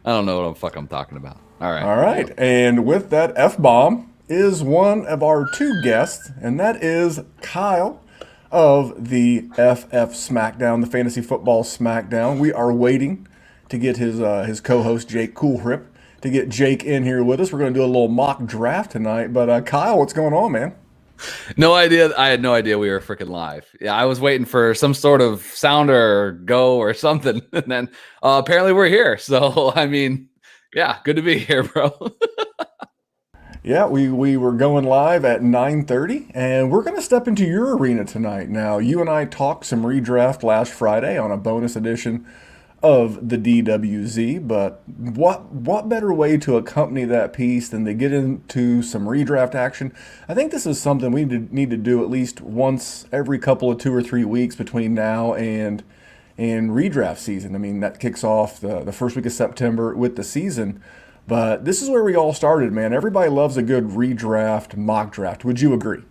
I don't know what the fuck I'm talking about. All right. All right. And with that F-bomb is one of our two guests, and that is Kyle of the FF SmackDown, the Fantasy Football SmackDown. We are waiting to get his co-host Jake Coolhrip to get Jake in here with us. We're going to do a little mock draft tonight. But Kyle, what's going on, man? No idea. I had no idea we were freaking live. Yeah, I was waiting for some sort of sounder or go or something, and then apparently we're here. So I mean, yeah, good to be here, bro. Yeah, we were going live at 9:30, and we're going to step into your arena tonight. Now, you and I talked some redraft last Friday on a bonus edition of the DWZ, but what better way to accompany that piece than to get into some redraft action? I think this is something we need to do at least once every couple of 2 or 3 weeks between now and redraft season. I mean, that kicks off the first week of September with the season. But this is where we all started, man. Everybody loves a good redraft, mock draft. Would you agree?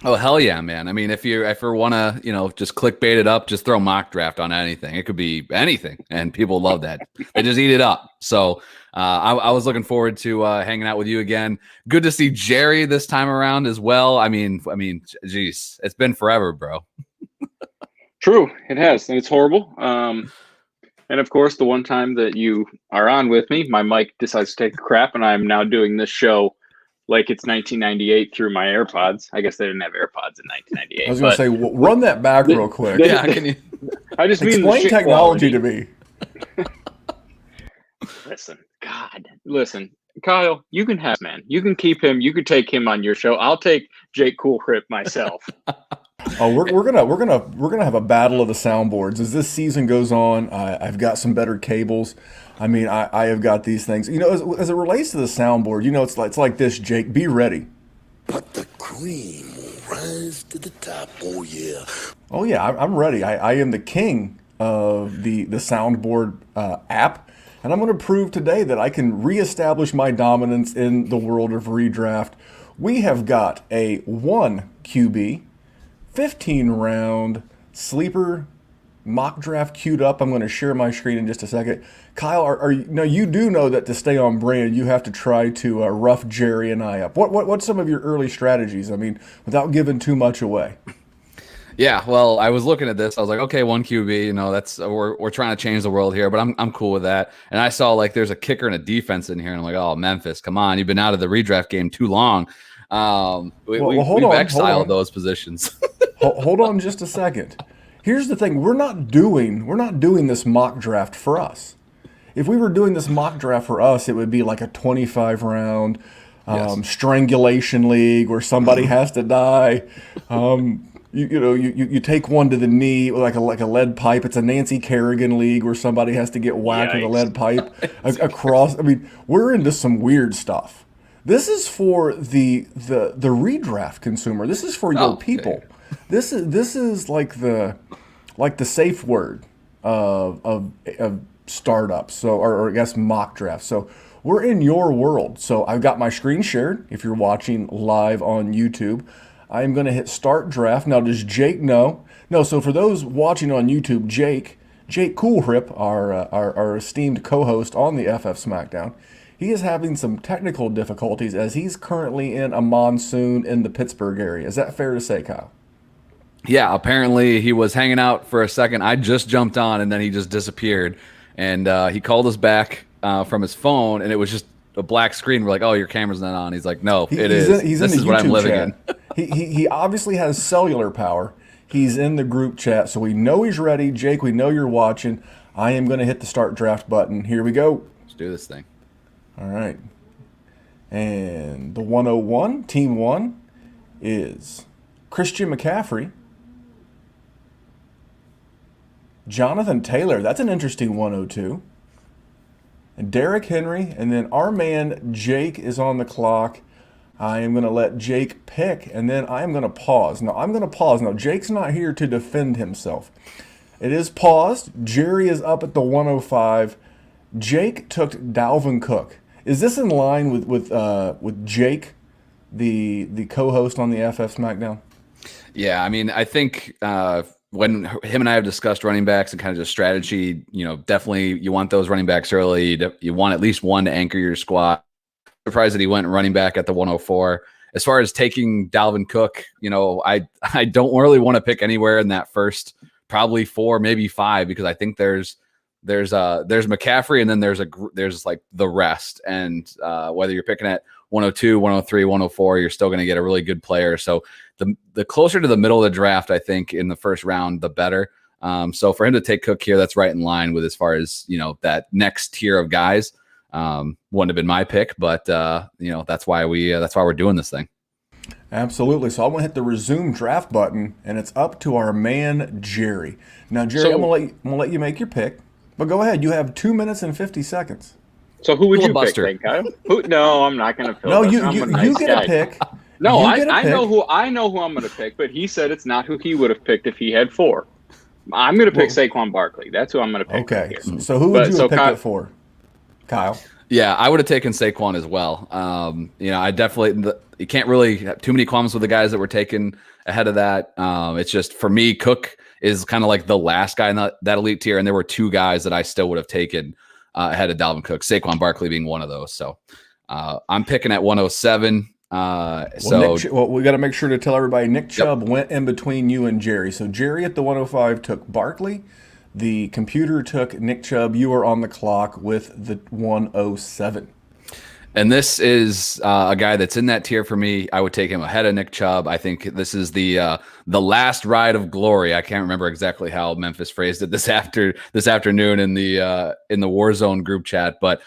Oh hell yeah, man! I mean, if you want to, just clickbait it up, just throw mock draft on anything. It could be anything, and people love that. They just eat it up. So I was looking forward to hanging out with you again. Good to see Jerry this time around as well. Geez, it's been forever, bro. True, it has, and it's horrible. And of course, the one time that you are on with me, my mic decides to take a crap, and I'm now doing this show like it's 1998 through my AirPods. I guess they didn't have AirPods in 1998. I was going to say, run that back real quick. Yeah, can you I just mean explain technology to me? Listen, Kyle, you can have man. You can keep him. You could take him on your show. I'll take Jake Coolhrip myself. Oh, we're gonna have a battle of the soundboards as this season goes on. I've got some better cables. I mean, I have got these things. As it relates to the soundboard, it's like this. Jake, be ready. But the cream will rise to the top. Oh yeah. Oh yeah, I'm ready. I am the king of the soundboard app, and I'm going to prove today that I can reestablish my dominance in the world of redraft. We have got a 1 QB, 15 round sleeper mock draft queued up. I'm going to share my screen in just a second. Kyle, now you do know that to stay on brand, you have to try to rough Jerry and I up. What's some of your early strategies? I mean, without giving too much away. Yeah, well, I was looking at this. I was like, okay, 1 QB. That's we're trying to change the world here, but I'm cool with that. And I saw like there's a kicker and a defense in here, and I'm like, oh, Memphis, come on, you've been out of the redraft game too long. We've exiled those positions. Hold on just a second. Here's the thing: we're not doing this mock draft for us. If we were doing this mock draft for us, it would be like a 25 round Yes. strangulation league where somebody has to die. You take one to the knee like a lead pipe. It's a Nancy Kerrigan league where somebody has to get whacked with a lead pipe across. I mean, we're into some weird stuff. This is for the redraft consumer. This is for your people. Okay. This is like the safe word of startups. So or I guess mock drafts. So we're in your world. So I've got my screen shared. If you're watching live on YouTube, I'm going to hit start draft. Now, does Jake know? No. So for those watching on YouTube, Jake Coolhrip, our esteemed co-host on the FF SmackDown, he is having some technical difficulties as he's currently in a monsoon in the Pittsburgh area. Is that fair to say, Kyle? Yeah, apparently he was hanging out for a second. I just jumped on, and then he just disappeared. And he called us back from his phone, and it was just a black screen. We're like, "Oh, your camera's not on." He's like, "No, it is. He's This in is the what I'm YouTube living chat. in." He obviously has cellular power. He's in the group chat, so we know he's ready. Jake, we know you're watching. I am going to hit the start draft button. Here we go. Let's do this thing. All right. And the 101, team 1, is Christian McCaffrey. Jonathan Taylor, that's an interesting 102. And Derrick Henry, and then our man Jake is on the clock. I am going to let Jake pick, and then I am going to pause. Now, I'm going to pause. Now, Jake's not here to defend himself. It is paused. Jerry is up at the 105. Jake took Dalvin Cook. Is this in line with Jake, the co-host on the FF SmackDown? Yeah, I mean, I think when him and I have discussed running backs and kind of just strategy, definitely you want those running backs early. You want at least one to anchor your squad. Surprised that he went running back at the 104. As far as taking Dalvin Cook, I don't really want to pick anywhere in that first, probably 4, maybe 5, because I think there's McCaffrey and then there's like the rest. And whether you're picking at 102, 103, 104, you're still going to get a really good player. So the closer to the middle of the draft, I think in the first round, the better. So for him to take Cook here, that's right in line with as far as, that next tier of guys. Wouldn't have been my pick, but that's why we're doing this thing. Absolutely. So I'm going to hit the resume draft button, and it's up to our man, Jerry. Now, Jerry, I'm going to let you make your pick, but go ahead. You have 2 minutes and 50 seconds. So who would you pick, Filibuster. then, Kyle? No, I'm not going to fill. No, you get a pick. No, You I get a pick. know who I'm going to pick, but he said it's not who he would have picked if he had 4. I'm going to pick Saquon Barkley. That's who I'm going to pick. Okay. Here. So who would you have picked it for? Kyle? Yeah, I would have taken Saquon as well. I definitely you can't really have too many qualms with the guys that were taken ahead of that. It's just for me, Cook is kind of like the last guy in that elite tier, and there were 2 guys that I still would have taken ahead of Dalvin Cook, Saquon Barkley being one of those. So I'm picking at 107. We got to make sure to tell everybody Nick Chubb went in between you and Jerry. So Jerry at the 105 took Barkley. The computer took Nick Chubb. You are on the clock with the 107. And this is a guy that's in that tier for me. I would take him ahead of Nick Chubb. I think this is the last ride of glory. I can't remember exactly how Memphis phrased it this afternoon in the WarZone group chat, but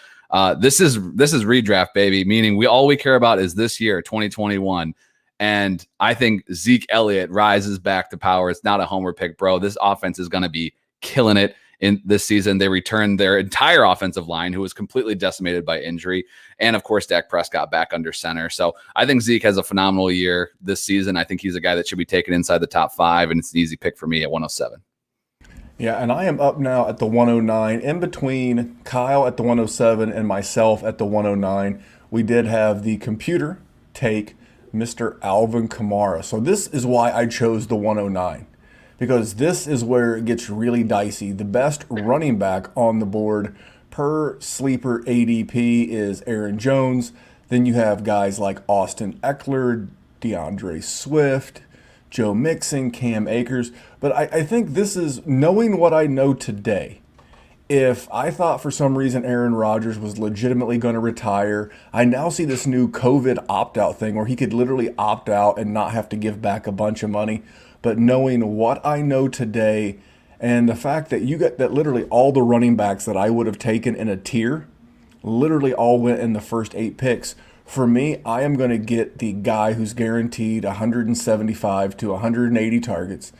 this is redraft, baby. Meaning all we care about is this year, 2021. And I think Zeke Elliott rises back to power. It's not a homer pick, bro. This offense is going to be killing it in this season. They returned their entire offensive line, who was completely decimated by injury. And of course, Dak Prescott back under center. So I think Zeke has a phenomenal year this season. I think he's a guy that should be taken inside the top 5, and it's an easy pick for me at 107. Yeah, and I am up now at the 109. In between Kyle at the 107 and myself at the 109, we did have the computer take Mr. Alvin Kamara. So this is why I chose the 109. Because this is where it gets really dicey. The best running back on the board per sleeper ADP is Aaron Jones. Then you have guys like Austin Eckler, DeAndre Swift, Joe Mixon, Cam Akers. But I think this is, knowing what I know today, if I thought for some reason Aaron Rodgers was legitimately going to retire, I now see this new COVID opt-out thing where he could literally opt out and not have to give back a bunch of money. But knowing what I know today and the fact that you got that literally all the running backs that I would have taken in a tier literally all went in the first 8 picks. For me, I am going to get the guy who's guaranteed 175 to 180 targets,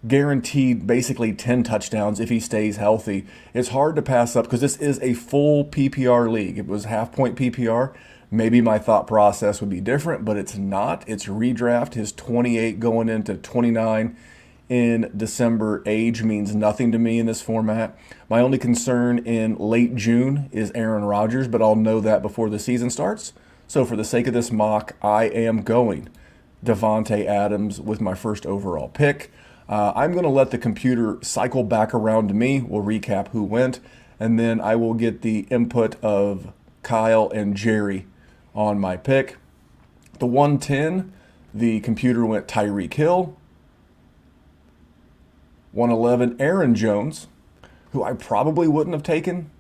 guaranteed basically 10 touchdowns if he stays healthy. It's hard to pass up because this is a full PPR league. It was half-point PPR. Maybe my thought process would be different, but it's not. It's redraft. His 28 going into 29 in December age means nothing to me in this format. My only concern in late June is Aaron Rodgers, but I'll know that before the season starts. So for the sake of this mock, I am going Devontae Adams with my first overall pick. I'm going to let the computer cycle back around to me. We'll recap who went, and then I will get the input of Kyle and Jerry on my pick. The 110, the computer went Tyreek Hill. 111, Aaron Jones, who I probably wouldn't have taken.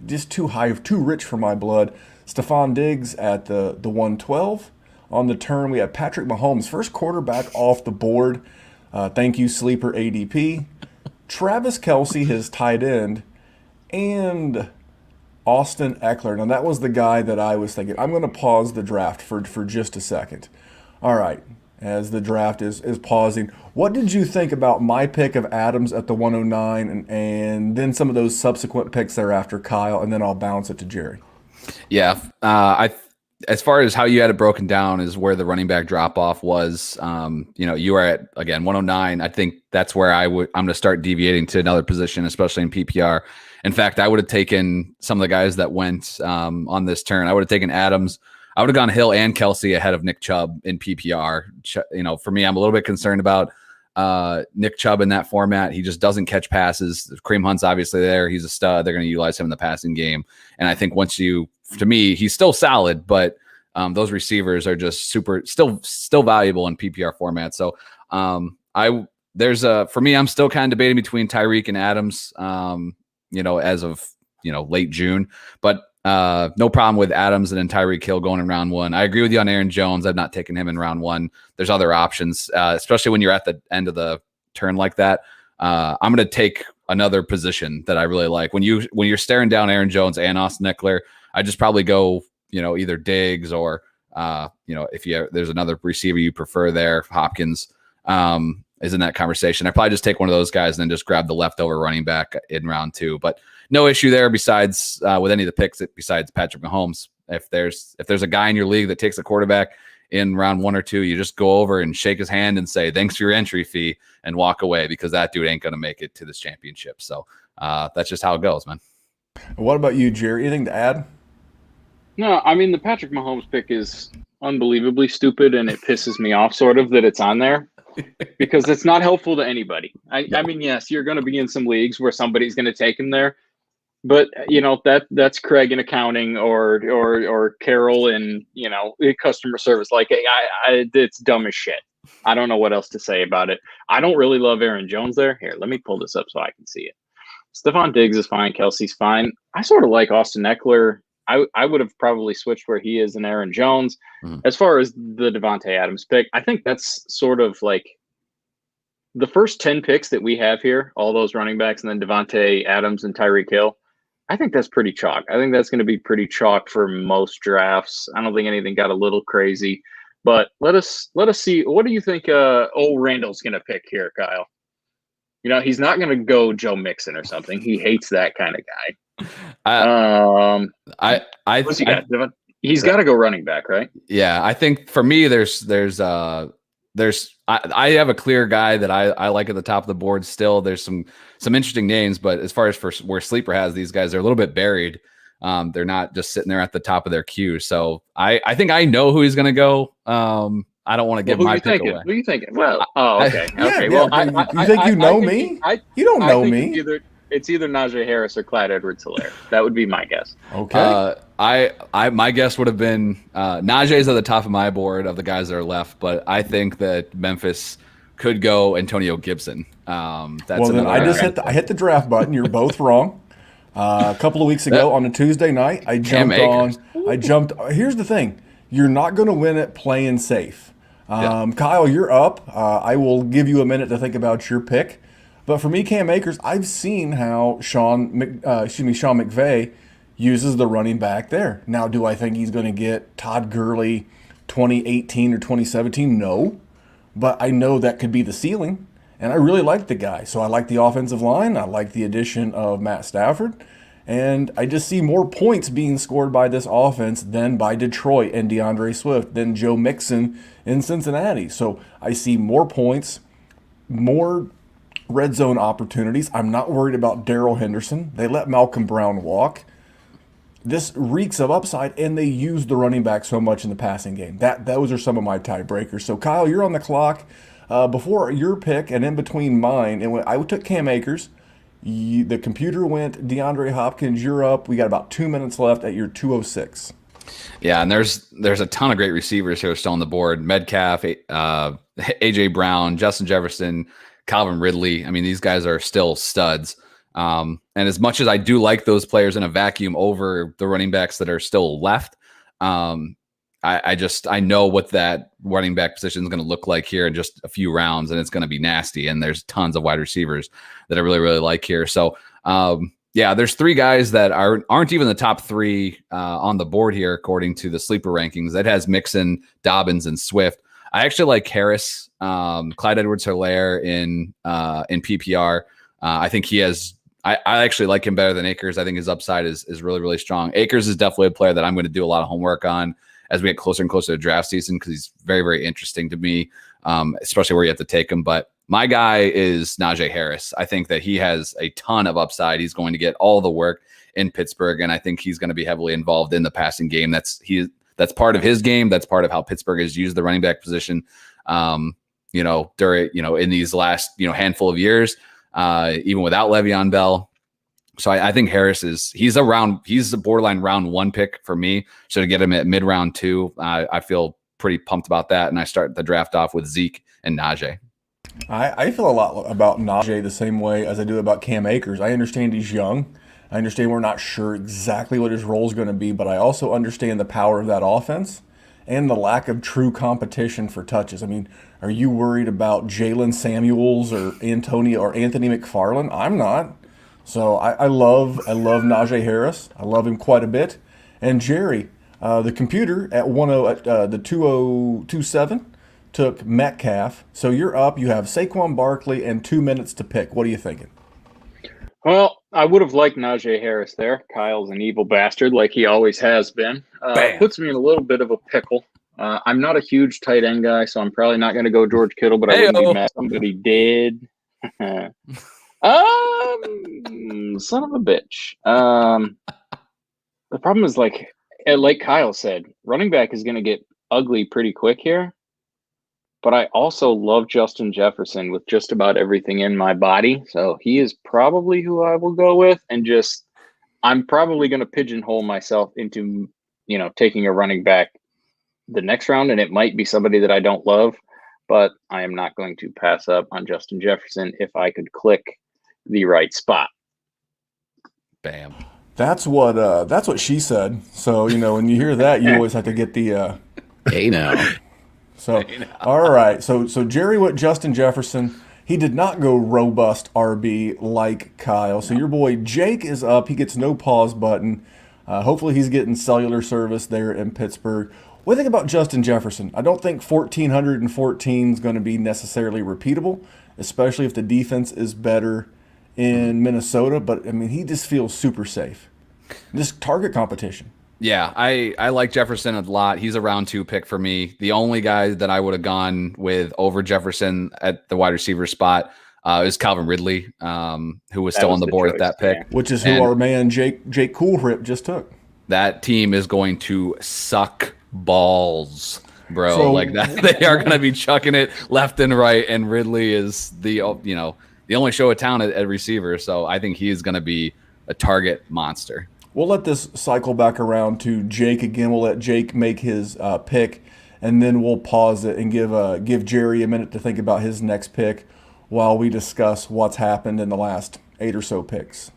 Just too high, too rich for my blood. Stephon Diggs at the 112. On the turn, we have Patrick Mahomes, first quarterback off the board. Thank you, Sleeper ADP. Travis Kelce, his tight end, and Austin Eckler. Now, that was the guy that I was thinking. I'm going to pause the draft for just a second. All right, as the draft is pausing, what did you think about my pick of Adams at the 109 and then some of those subsequent picks thereafter, Kyle, and then I'll bounce it to Jerry? Yeah, as far as how you had it broken down is where the running back drop off was. You are at, again, 109. I think that's where I'm going to start deviating to another position, especially in PPR. In fact, I would have taken some of the guys that went on this turn. I would have taken Adams. I would have gone Hill and Kelce ahead of Nick Chubb in PPR. For me, I'm a little bit concerned about Nick Chubb in that format. He just doesn't catch passes. Kareem Hunt's obviously there. He's a stud. They're going to utilize him in the passing game. And I think to me, he's still solid, but those receivers are just still valuable in PPR format. So for me, I'm still kind of debating between Tyreek and Adams, as of, late June, but no problem with Adams and then Tyreek Hill going in round 1. I agree with you on Aaron Jones. I've not taken him in round 1. There's other options, especially when you're at the end of the turn like that. I'm going to take another position that I really like. When you're staring down Aaron Jones and Austin Eckler, I just probably go, either Diggs or, if there's another receiver you prefer there, Hopkins is in that conversation. I probably just take one of those guys and then just grab the leftover running back in round 2. But no issue there besides with any of the picks besides Patrick Mahomes. If there's a guy in your league that takes a quarterback in round 1 or 2, you just go over and shake his hand and say, thanks for your entry fee and walk away because that dude ain't going to make it to this championship. So that's just how it goes, man. What about you, Jerry? Anything to add? No, I mean, the Patrick Mahomes pick is unbelievably stupid, and it pisses me off sort of that it's on there because it's not helpful to anybody. I mean, yes, you're going to be in some leagues where somebody's going to take him there, but that's Craig in accounting or Carol in customer service. Like, it's dumb as shit. I don't know what else to say about it. I don't really love Aaron Jones there. Here, let me pull this up so I can see it. Stephon Diggs is fine. Kelsey's fine. I sort of like Austin Eckler. I would have probably switched where he is in Aaron Jones. As far as the Devontae Adams pick, I think that's sort of like the first 10 picks that we have here, all those running backs, and then Devontae Adams and Tyreek Hill. I think that's pretty chalk. I think that's going to be pretty chalk for most drafts. I don't think anything got a little crazy, but let us see. What do you think old Randall's going to pick here, Kyle? He's not going to go Joe Mixon or something. He hates that kind of guy. What's he got? He's got to go running back, right? Yeah, I think for me, I have a clear guy that I like at the top of the board. Still, there's some interesting names, but as far as for where Sleeper has these guys, they're a little bit buried. They're not just sitting there at the top of their queue. So I think I know who he's going to go. I don't want to give my pick away. Who are you thinking? Well, okay. Okay. Well, you think you know me? You don't know me. It's either Najee Harris or Clyde Edwards-Helaire. That would be my guess. Okay. My guess would have been Najee's at the top of my board of the guys that are left, but I think that Memphis could go Antonio Gibson. I hit the draft button. You're both wrong. A couple of weeks ago on a Tuesday night, I jumped on. Here's the thing: you're not going to win it playing safe. Kyle, you're up. I will give you a minute to think about your pick. But for me, Cam Akers, I've seen how Sean McVay uses the running back there. Now, do I think he's going to get Todd Gurley 2018 or 2017? No. But I know that could be the ceiling. And I really like the guy. So I like the offensive line. I like the addition of Matt Stafford. And I just see more points being scored by this offense than by Detroit and DeAndre Swift, than Joe Mixon in Cincinnati. So I see more points, more red zone opportunities. I'm not worried about Darrell Henderson. They let Malcolm Brown walk. This reeks of upside, and they use the running back so much in the passing game. Those are some of my tiebreakers. So, Kyle, you're on the clock. Before your pick and in between mine, and when I took Cam Akers, the computer went DeAndre Hopkins. You're up. We got about 2 minutes left at your 206. Yeah, and there's a ton of great receivers here still on the board. Metcalf, A.J. Brown, Justin Jefferson, Calvin Ridley. I mean, these guys are still studs. And as much as I do like those players in a vacuum over the running backs that are still left, I know what that running back position is going to look like here in just a few rounds, and it's going to be nasty. And there's tons of wide receivers that I really, really like here. So, there's 3 guys that aren't even the top 3 on the board here, according to the sleeper rankings. That has Mixon, Dobbins, and Swift. I actually like Harris, Clyde Edwards-Helaire in PPR. I think he has. I actually like him better than Akers. I think his upside is really, really strong. Akers is definitely a player that I'm going to do a lot of homework on as we get closer and closer to draft season, because he's very, very interesting to me, especially where you have to take him. But my guy is Najee Harris. I think that he has a ton of upside. He's going to get all the work in Pittsburgh, and I think he's going to be heavily involved in the passing game. That's part of his game. That's part of how Pittsburgh has used the running back position. during, in these last, handful of years, even without Le'Veon Bell. So I think Harris he's a borderline round 1 pick for me. So to get him at mid round 2, I feel pretty pumped about that. And I start the draft off with Zeke and Najee. I feel a lot about Najee the same way as I do about Cam Akers. I understand he's young. I understand we're not sure exactly what his role is going to be, but I also understand the power of that offense and the lack of true competition for touches. I mean, are you worried about Jalen Samuels or Anthony McFarland? I'm not. So I love Najee Harris. I love him quite a bit. And Jerry, the computer at the 2027 took Metcalf. So you're up. You have Saquon Barkley and 2 minutes to pick. What are you thinking? Well, I would have liked Najee Harris there. Kyle's an evil bastard like he always has been. Puts me in a little bit of a pickle. I'm not a huge tight end guy, so I'm probably not going to go George Kittle, but I wouldn't be mad if somebody did. Son of a bitch. The problem is, like Kyle said, running back is going to get ugly pretty quick here. But I also love Justin Jefferson with just about everything in my body. So he is probably who I will go with. And I'm probably going to pigeonhole myself into, taking a running back the next round. And it might be somebody that I don't love, but I am not going to pass up on Justin Jefferson if I could click the right spot. Bam. That's what she said. So, when you hear that, you always have to get the hey now. So, all right. So Jerry went Justin Jefferson. He did not go robust RB like Kyle. So your boy Jake is up. He gets no pause button. Hopefully he's getting cellular service there in Pittsburgh. What do you think about Justin Jefferson? I don't think 1,414 is going to be necessarily repeatable, especially if the defense is better in Minnesota. But, I mean, he just feels super safe. Just target competition. Yeah, I like Jefferson a lot. He's a round 2 pick for me. The only guy that I would have gone with over Jefferson at the wide receiver spot is Calvin Ridley, who was still on the board at that pick. Which is who our man Jake Coolhrip just took. That team is going to suck balls, bro. So, like that, they are going to be chucking it left and right, and Ridley is the only show of town at receiver. So I think he is going to be a target monster. We'll let this cycle back around to Jake again. We'll let Jake make his pick, and then we'll pause it and give Jerry a minute to think about his next pick while we discuss what's happened in the last 8 or so picks.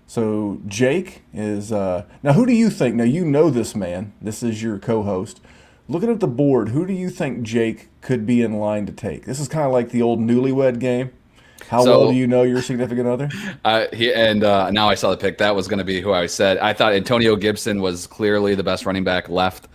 So Jake is now. Who do you think? Now you know this man. This is your co-host. Looking at the board, who do you think Jake could be in line to take? This is kind of like the old newlywed game. How well do you know your significant other? Now I saw the pick. That was going to be who I said. I thought Antonio Gibson was clearly the best running back left.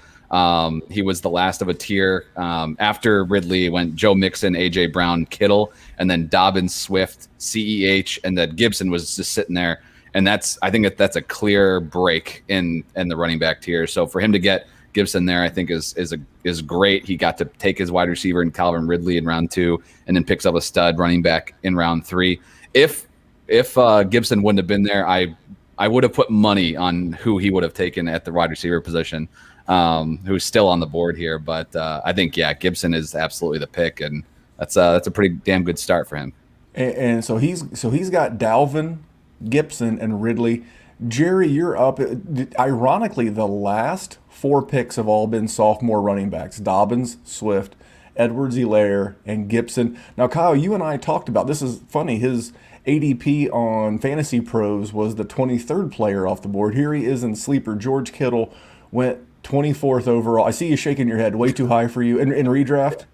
He was the last of a tier. After Ridley went Joe Mixon, A.J. Brown, Kittle, and then Dobbins, Swift, CEH, and then Gibson was just sitting there. And I think that's a clear break in the running back tier. So for him to get Gibson there, I think is great. He got to take his wide receiver in Calvin Ridley in round 2, and then picks up a stud running back in round 3. If Gibson wouldn't have been there, I would have put money on who he would have taken at the wide receiver position, who's still on the board here. But I think Gibson is absolutely the pick, and that's a pretty damn good start for him. And so he's got Dalvin, Gibson, and Ridley. Jerry, you're up. Ironically, the last 4 picks have all been sophomore running backs: Dobbins, Swift, Edwards-Helaire, and Gibson. Now, Kyle, you and I talked about this. Is funny. His ADP on Fantasy Pros was the 23rd player off the board. Here he is in Sleeper. George Kittle went 24th overall. I see you shaking your head. Way too high for you in redraft.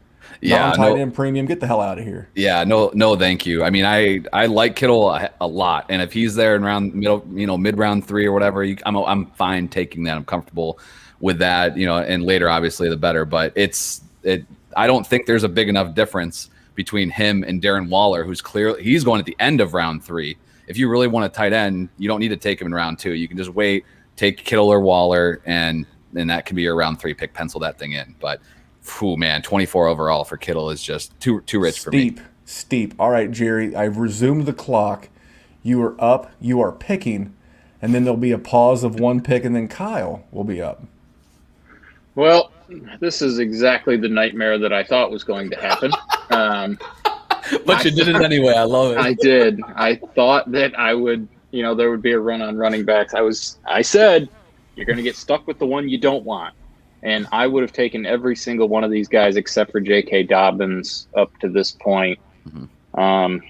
Yeah, tight end premium. Get the hell out of here. Yeah, no, thank you. I mean, I like Kittle a lot, and if he's there in mid round 3 or whatever, I'm fine taking that. I'm comfortable with that. And later, obviously, the better. But I don't think there's a big enough difference between him and Darren Waller, who's clearly he's going at the end of round 3. If you really want a tight end, you don't need to take him in round 2. You can just wait, take Kittle or Waller, and that can be your round 3 pick. Pencil that thing in, but. Man, 24 overall for Kittle is just too rich for me. Steep. All right, Jerry, I've resumed the clock. You are up. You are picking, and then there'll be a pause of 1 pick, and then Kyle will be up. Well, this is exactly the nightmare that I thought was going to happen. But you did it anyway. I love it. I did. I thought that I would, there would be a run on running backs. I said, you're going to get stuck with the one you don't want. And I would have taken every single one of these guys except for J.K. Dobbins up to this point. Mm-hmm.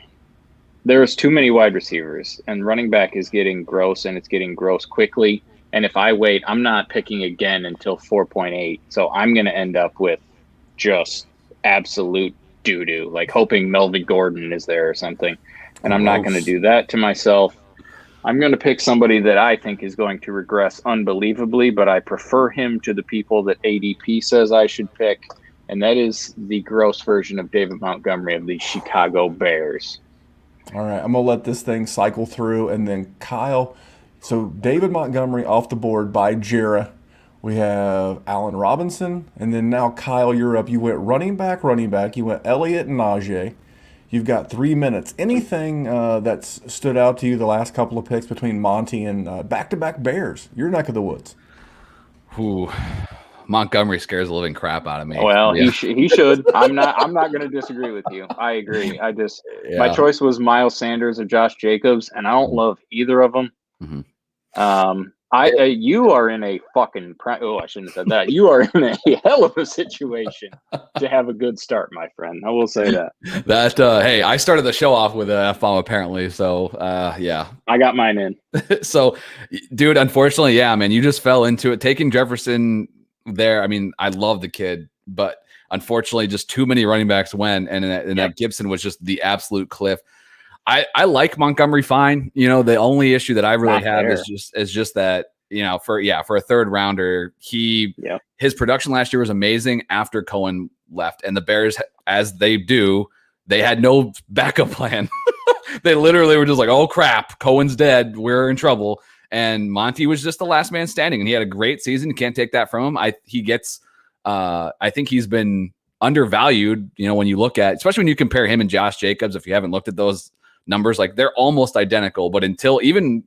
There's too many wide receivers, and running back is getting gross, and it's getting gross quickly. And if I wait, I'm not picking again until 4.8. So I'm going to end up with just absolute doo-doo, like hoping Melvin Gordon is there or something. And I'm not going to do that to myself. I'm going to pick somebody that I think is going to regress unbelievably, but I prefer him to the people that ADP says I should pick, and that is the gross version of David Montgomery of the Chicago Bears. All right, I'm going to let this thing cycle through, and then Kyle. So David Montgomery off the board by Jera. We have Allen Robinson, and then now Kyle, you're up. You went running back. You went Elliott and Najee. You've got 3 minutes. Anything that's stood out to you the last couple of picks between Monty and back-to-back Bears? Your neck of the woods. Ooh, Montgomery scares the living crap out of me. Well, yeah. he should. I'm not going to disagree with you. I agree. My choice was Miles Sanders or Josh Jacobs, and I don't love either of them. Mm-hmm. You are in a fucking I shouldn't have said that. You are in a hell of a situation to have a good start, my friend. I will say that. Hey, I started the show off with an F-bomb apparently, so yeah. I got mine in. So, dude, unfortunately, yeah, man, you just fell into it. Taking Jefferson there, I mean, I love the kid, but unfortunately, just too many running backs went, and that Gibson was just the absolute cliff. I like Montgomery fine. The only issue that I really have is just that, for a third rounder, his production last year was amazing after Cohen left, and the Bears, as they do, they had no backup plan. They literally were just like, oh crap, Cohen's dead, we're in trouble. And Monty was just the last man standing, and he had a great season. You can't take that from him. I think he's been undervalued, when you look at, especially when you compare him and Josh Jacobs, if you haven't looked at those numbers, like they're almost identical, but until even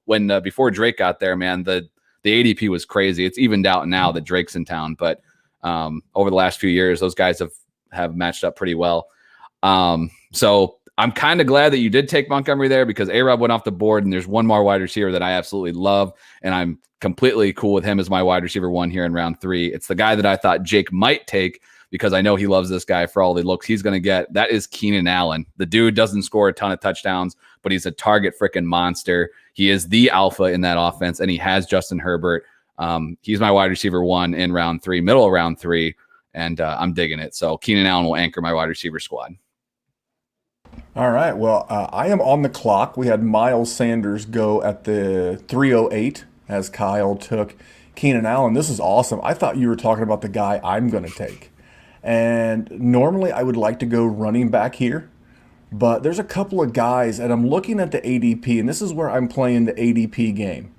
when before Drake got there, man, the ADP was crazy. It's evened out now that Drake's in town, but over the last few years, those guys have matched up pretty well. So I'm kind of glad that you did take Montgomery there, because A-Rob went off the board, and there's one more wide receiver that I absolutely love, and I'm completely cool with him as my wide receiver 1 here in round 3. It's the guy that I thought Jake might take, because I know he loves this guy for all the looks he's going to get. That is Keenan Allen. The dude doesn't score a ton of touchdowns, but he's a target freaking monster. He is the alpha in that offense, and he has Justin Herbert. He's my wide receiver 1 in round 3, middle of round 3, and I'm digging it. So Keenan Allen will anchor my wide receiver squad. All right. Well, I am on the clock. We had Miles Sanders go at the 3:08 as Kyle took Keenan Allen. This is awesome. I thought you were talking about the guy I'm going to take. And normally I would like to go running back here, but there's a couple of guys, and I'm looking at the ADP, and this is where I'm playing the ADP game.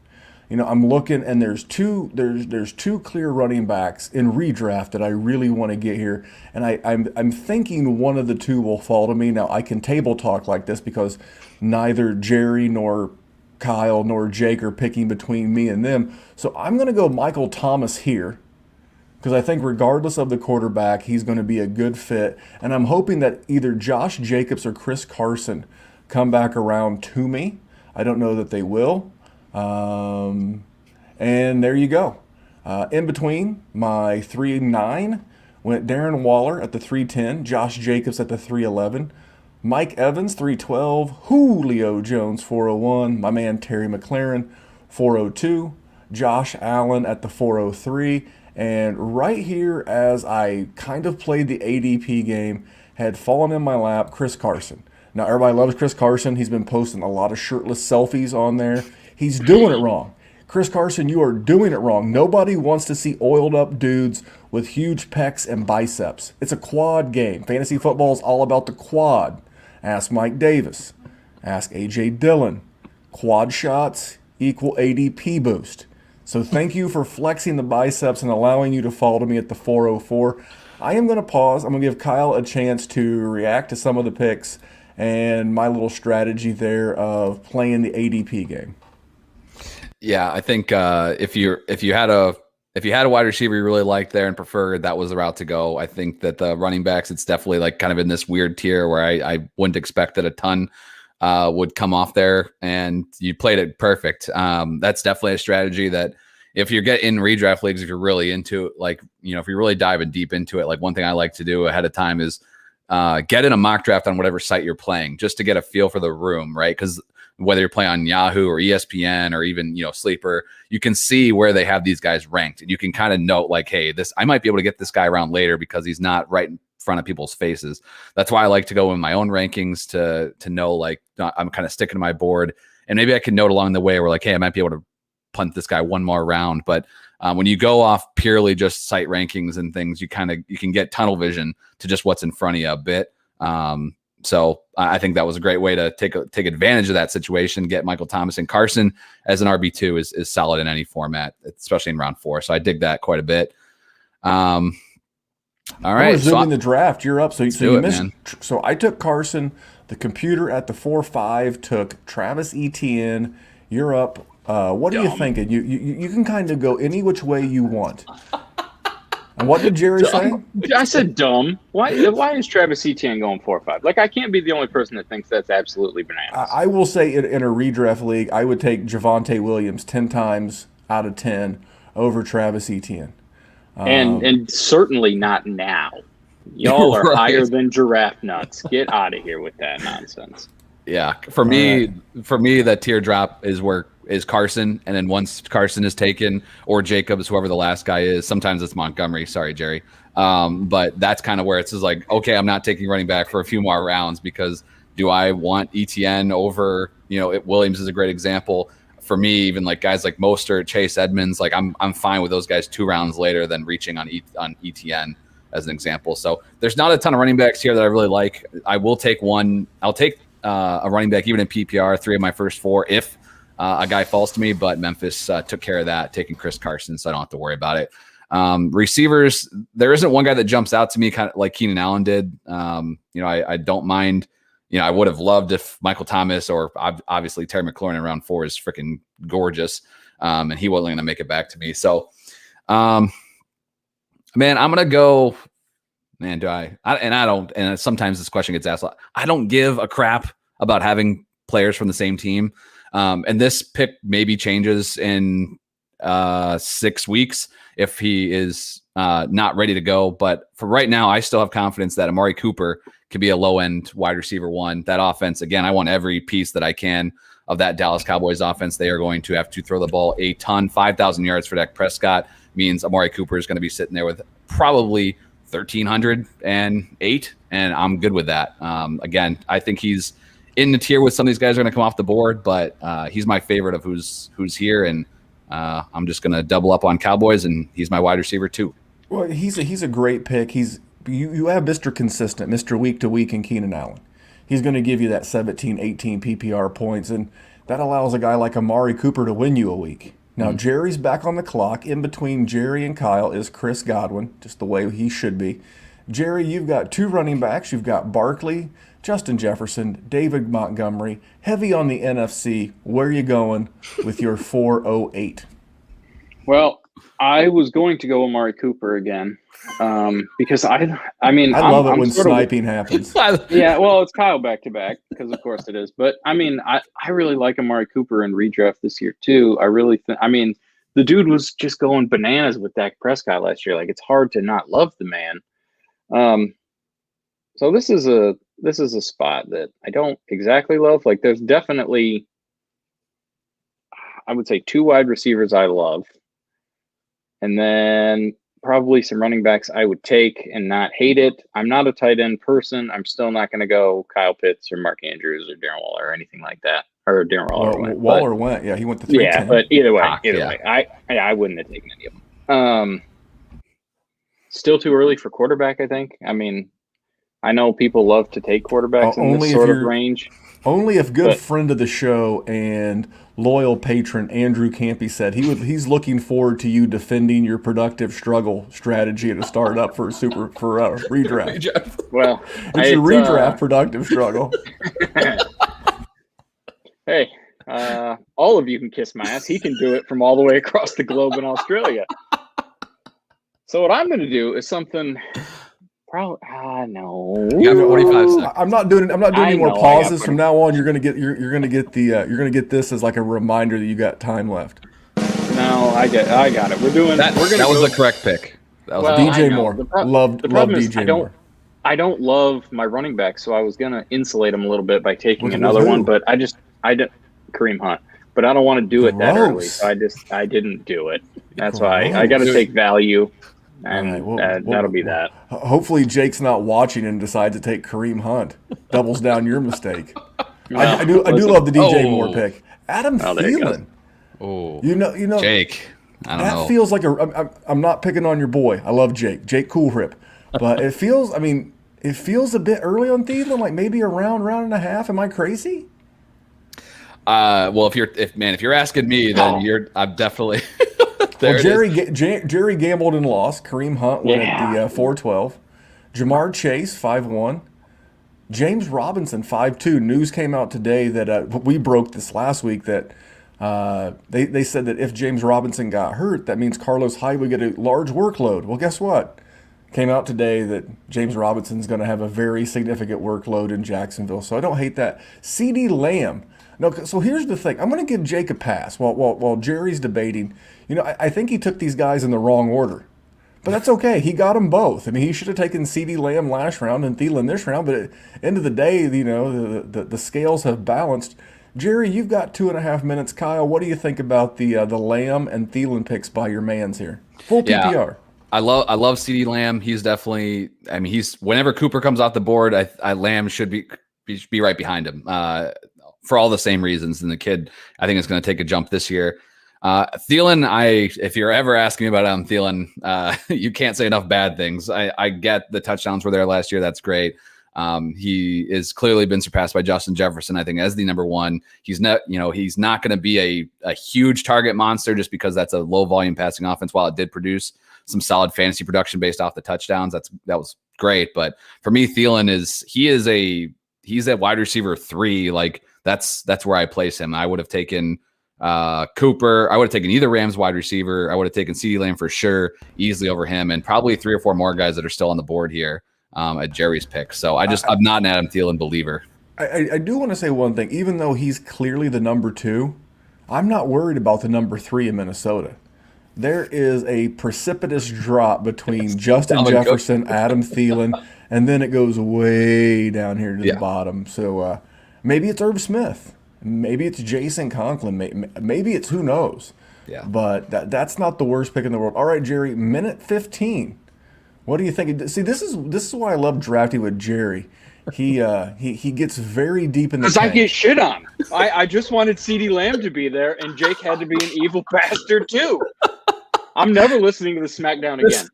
I'm looking, and there's two clear running backs in redraft that I really want to get here, and I'm thinking one of the two will fall to me. Now I can table talk like this because neither Jerry nor Kyle nor Jake are picking between me and them, so I'm going to go Michael Thomas here, because I think regardless of the quarterback, he's going to be a good fit. And I'm hoping that either Josh Jacobs or Chris Carson come back around to me. I don't know that they will. And there you go. In between, my 3-9 went Darren Waller at the 310, Josh Jacobs at the 311, Mike Evans 312, Julio Jones 401, my man Terry McLaurin 402, Josh Allen at the 403, and right here, as I kind of played the ADP game, had fallen in my lap, Chris Carson. Now, everybody loves Chris Carson. He's been posting a lot of shirtless selfies on there. He's doing it wrong. Chris Carson, you are doing it wrong. Nobody wants to see oiled up dudes with huge pecs and biceps. It's a quad game. Fantasy football is all about the quad. Ask Mike Davis. Ask A.J. Dillon. Quad shots equal ADP boost. So thank you for flexing the biceps and allowing you to fall to me at the 404. I am going to pause. I'm going to give Kyle a chance to react to some of the picks and my little strategy there of playing the ADP game. Yeah, I think if you had a if you had a wide receiver you really liked there and preferred, that was the route to go. I think that the running backs, it's definitely like kind of in this weird tier where I wouldn't expect that a ton would come off there, and you played it perfect. That's definitely a strategy that if you get in redraft leagues, if you're really into it, like, if you're really diving deep into it, like one thing I like to do ahead of time is get in a mock draft on whatever site you're playing just to get a feel for the room, right? Because whether you're playing on Yahoo or ESPN or even, Sleeper, you can see where they have these guys ranked. And you can kind of note like, hey, I might be able to get this guy around later because he's not right in front of people's faces. That's why I like to go in my own rankings to know, like, I'm kind of sticking to my board. And maybe I can note along the way where like, hey, I might be able to punt this guy one more round. But when you go off purely just site rankings and things, you can get tunnel vision to just what's in front of you a bit. So I think that was a great way to take advantage of that situation. Get Michael Thomas and Carson as an RB2 is solid in any format, especially in round 4. So I dig that quite a bit. All right. We're zooming the draft. You're up. So you missed. Man. So I took Carson. The computer at the 4-5 took Travis Etienne. You're up. What are you thinking? You can kind of go any which way you want. And what did Jerry say? I said dumb. Why is Travis Etienne going 4-5? Like, I can't be the only person that thinks that's absolutely bananas. I will say in a redraft league, I would take Javonte Williams 10 times out of 10 over Travis Etienne. And certainly not now. Y'all are higher than giraffe nuts. Get out of here with that nonsense. Yeah, for me, the teardrop is Carson, and then once Carson is taken, or Jacobs, whoever the last guy is, sometimes it's Montgomery. Sorry, Jerry. But that's kind of where it's just like, okay, I'm not taking running back for a few more rounds because do I want ETN over? Williams is a great example for me. Even like guys like Mostert, Chase Edmonds, like I'm fine with those guys 2 rounds later than reaching on ETN as an example. So there's not a ton of running backs here that I really like. I will take one. I'll take a running back even in PPR, 3 of my first 4 if a guy falls to me, but Memphis took care of that, taking Chris Carson, so I don't have to worry about it. Receivers, there isn't one guy that jumps out to me kind of like Keenan Allen did. I don't mind. I would have loved if Michael Thomas or obviously Terry McLaurin in round 4 is freaking gorgeous, and he wasn't going to make it back to me. So, man, I'm going to go. Man, do I don't. And sometimes this question gets asked a lot. I don't give a crap about having players from the same team. And this pick maybe changes in 6 weeks if he is not ready to go. But for right now, I still have confidence that Amari Cooper could be a low-end wide receiver 1. That offense, again, I want every piece that I can of that Dallas Cowboys offense. They are going to have to throw the ball a ton. 5,000 yards for Dak Prescott means Amari Cooper is going to be sitting there with probably 1,308, and I'm good with that. Again, I think he's in the tier with some of these guys are going to come off the board, but he's my favorite of who's here, and I'm just going to double up on Cowboys, and he's my wide receiver too. Well, he's a great pick. You have Mr. Consistent, Mr. Week to Week in Keenan Allen. He's going to give you that 17, 18 PPR points, and that allows a guy like Amari Cooper to win you a week. Now, Jerry's back on the clock. In between Jerry and Kyle is Chris Godwin, just the way he should be. Jerry, you've got 2 running backs. You've got Barkley, Justin Jefferson, David Montgomery. Heavy on the NFC. Where are you going with your 408? Well, I was going to go Amari Cooper again because I love it when sniping happens. Yeah, well, it's Kyle back-to-back because, of course, it is. But, I really like Amari Cooper in redraft this year, too. I really think – the dude was just going bananas with Dak Prescott last year. Like, it's hard to not love the man. So this is a spot that I don't exactly love. Like, there's definitely, I would say, 2 wide receivers I love. And then probably some running backs I would take and not hate it. I'm not a tight end person. I'm still not going to go Kyle Pitts or Mark Andrews or Darren Waller or anything like that. Or Darren Waller Waller went. Yeah, he went to 310. Yeah, but either way, I wouldn't have taken any of them. Still too early for quarterback, I think. I know people love to take quarterbacks in this sort of range. Only if friend of the show and loyal patron Andrew Campy said he's looking forward to you defending your productive struggle strategy to start up for redraft. Well, it's your redraft productive struggle. Hey, all of you can kiss my ass. He can do it from all the way across the globe in Australia. So what I'm going to do is something. Probably. No. You got 45 seconds. I'm not doing any more know, pauses from now on. You're gonna get this as like a reminder that you got time left. No, I got it. We're doing. That we're gonna was go, the correct pick. That was Well, DJ I know. Moore. The Love problem is DJ Moore. I don't love my running back, so I was gonna insulate him a little bit by taking With another who? one, but I didn't Kareem Hunt. But I don't want to do it that early, Gross. so I didn't do it. That's why I got to Gross. take value, and All right, that'll be that. Hopefully, Jake's not watching and decides to take Kareem Hunt. Doubles down your mistake. I do love the DJ Moore pick. Adam there you go. Thielen. Oh, You know, Jake. I don't that know. feels like I'm not picking on your boy. I love Jake Coolrip, but it feels a bit early on Thielen, like maybe a round and a half. Am I crazy? Well, if you're asking me, then I'm definitely. Well, Jerry gambled and lost. Kareem Hunt went at the 412. Jamar Chase 5-1. James Robinson 5-2. News came out today that we broke this last week that they said that if James Robinson got hurt, that means Carlos Hyde would get a large workload. Well, guess what? Came out today that James Robinson's going to have a very significant workload in Jacksonville, so I don't hate that. CeeDee Lamb. No, so here's the thing. I'm going to give Jake a pass while Jerry's debating. You know, I think he took these guys in the wrong order. But that's okay. He got them both. I mean, he should have taken CeeDee Lamb last round and Thielen this round. But at the end of the day, you know, the scales have balanced. Jerry, you've got 2.5 minutes. Kyle, what do you think about the Lamb and Thielen picks by your mans here? Full PPR. Yeah. I love CeeDee Lamb. He's definitely. I mean, whenever Cooper comes off the board, Lamb should be right behind him for all the same reasons. And the kid, I think, is going to take a jump this year. Thielen, if you're ever asking me about Adam Thielen, you can't say enough bad things. I get the touchdowns were there last year. That's great. He is clearly been surpassed by Justin Jefferson, I think, as the number one. He's not going to be a huge target monster just because that's a low volume passing offense. While it did produce some solid fantasy production based off the touchdowns, that was great. But for me, Thielen he's at wide receiver 3. Like that's where I place him. I would have taken Cooper. I would have taken either Rams wide receiver. I would have taken CeeDee Lamb for sure, easily over him, and probably 3 or 4 more guys that are still on the board here at Jerry's pick. So I'm not an Adam Thielen believer. I do want to say one thing. Even though he's clearly the number 2, I'm not worried about the number 3 in Minnesota. There is a precipitous drop between Justin Jefferson, Adam Thielen, and then it goes way down here to the bottom. So maybe it's Irv Smith. Maybe it's Jason Conklin. Maybe it's who knows. Yeah. But that's not the worst pick in the world. All right, Jerry, minute 15. What do you think? See, this is why I love drafting with Jerry. He gets very deep in the Because I get shit on. I just wanted CeeDee Lamb to be there, and Jake had to be an evil bastard too. I'm never listening to the SmackDown again.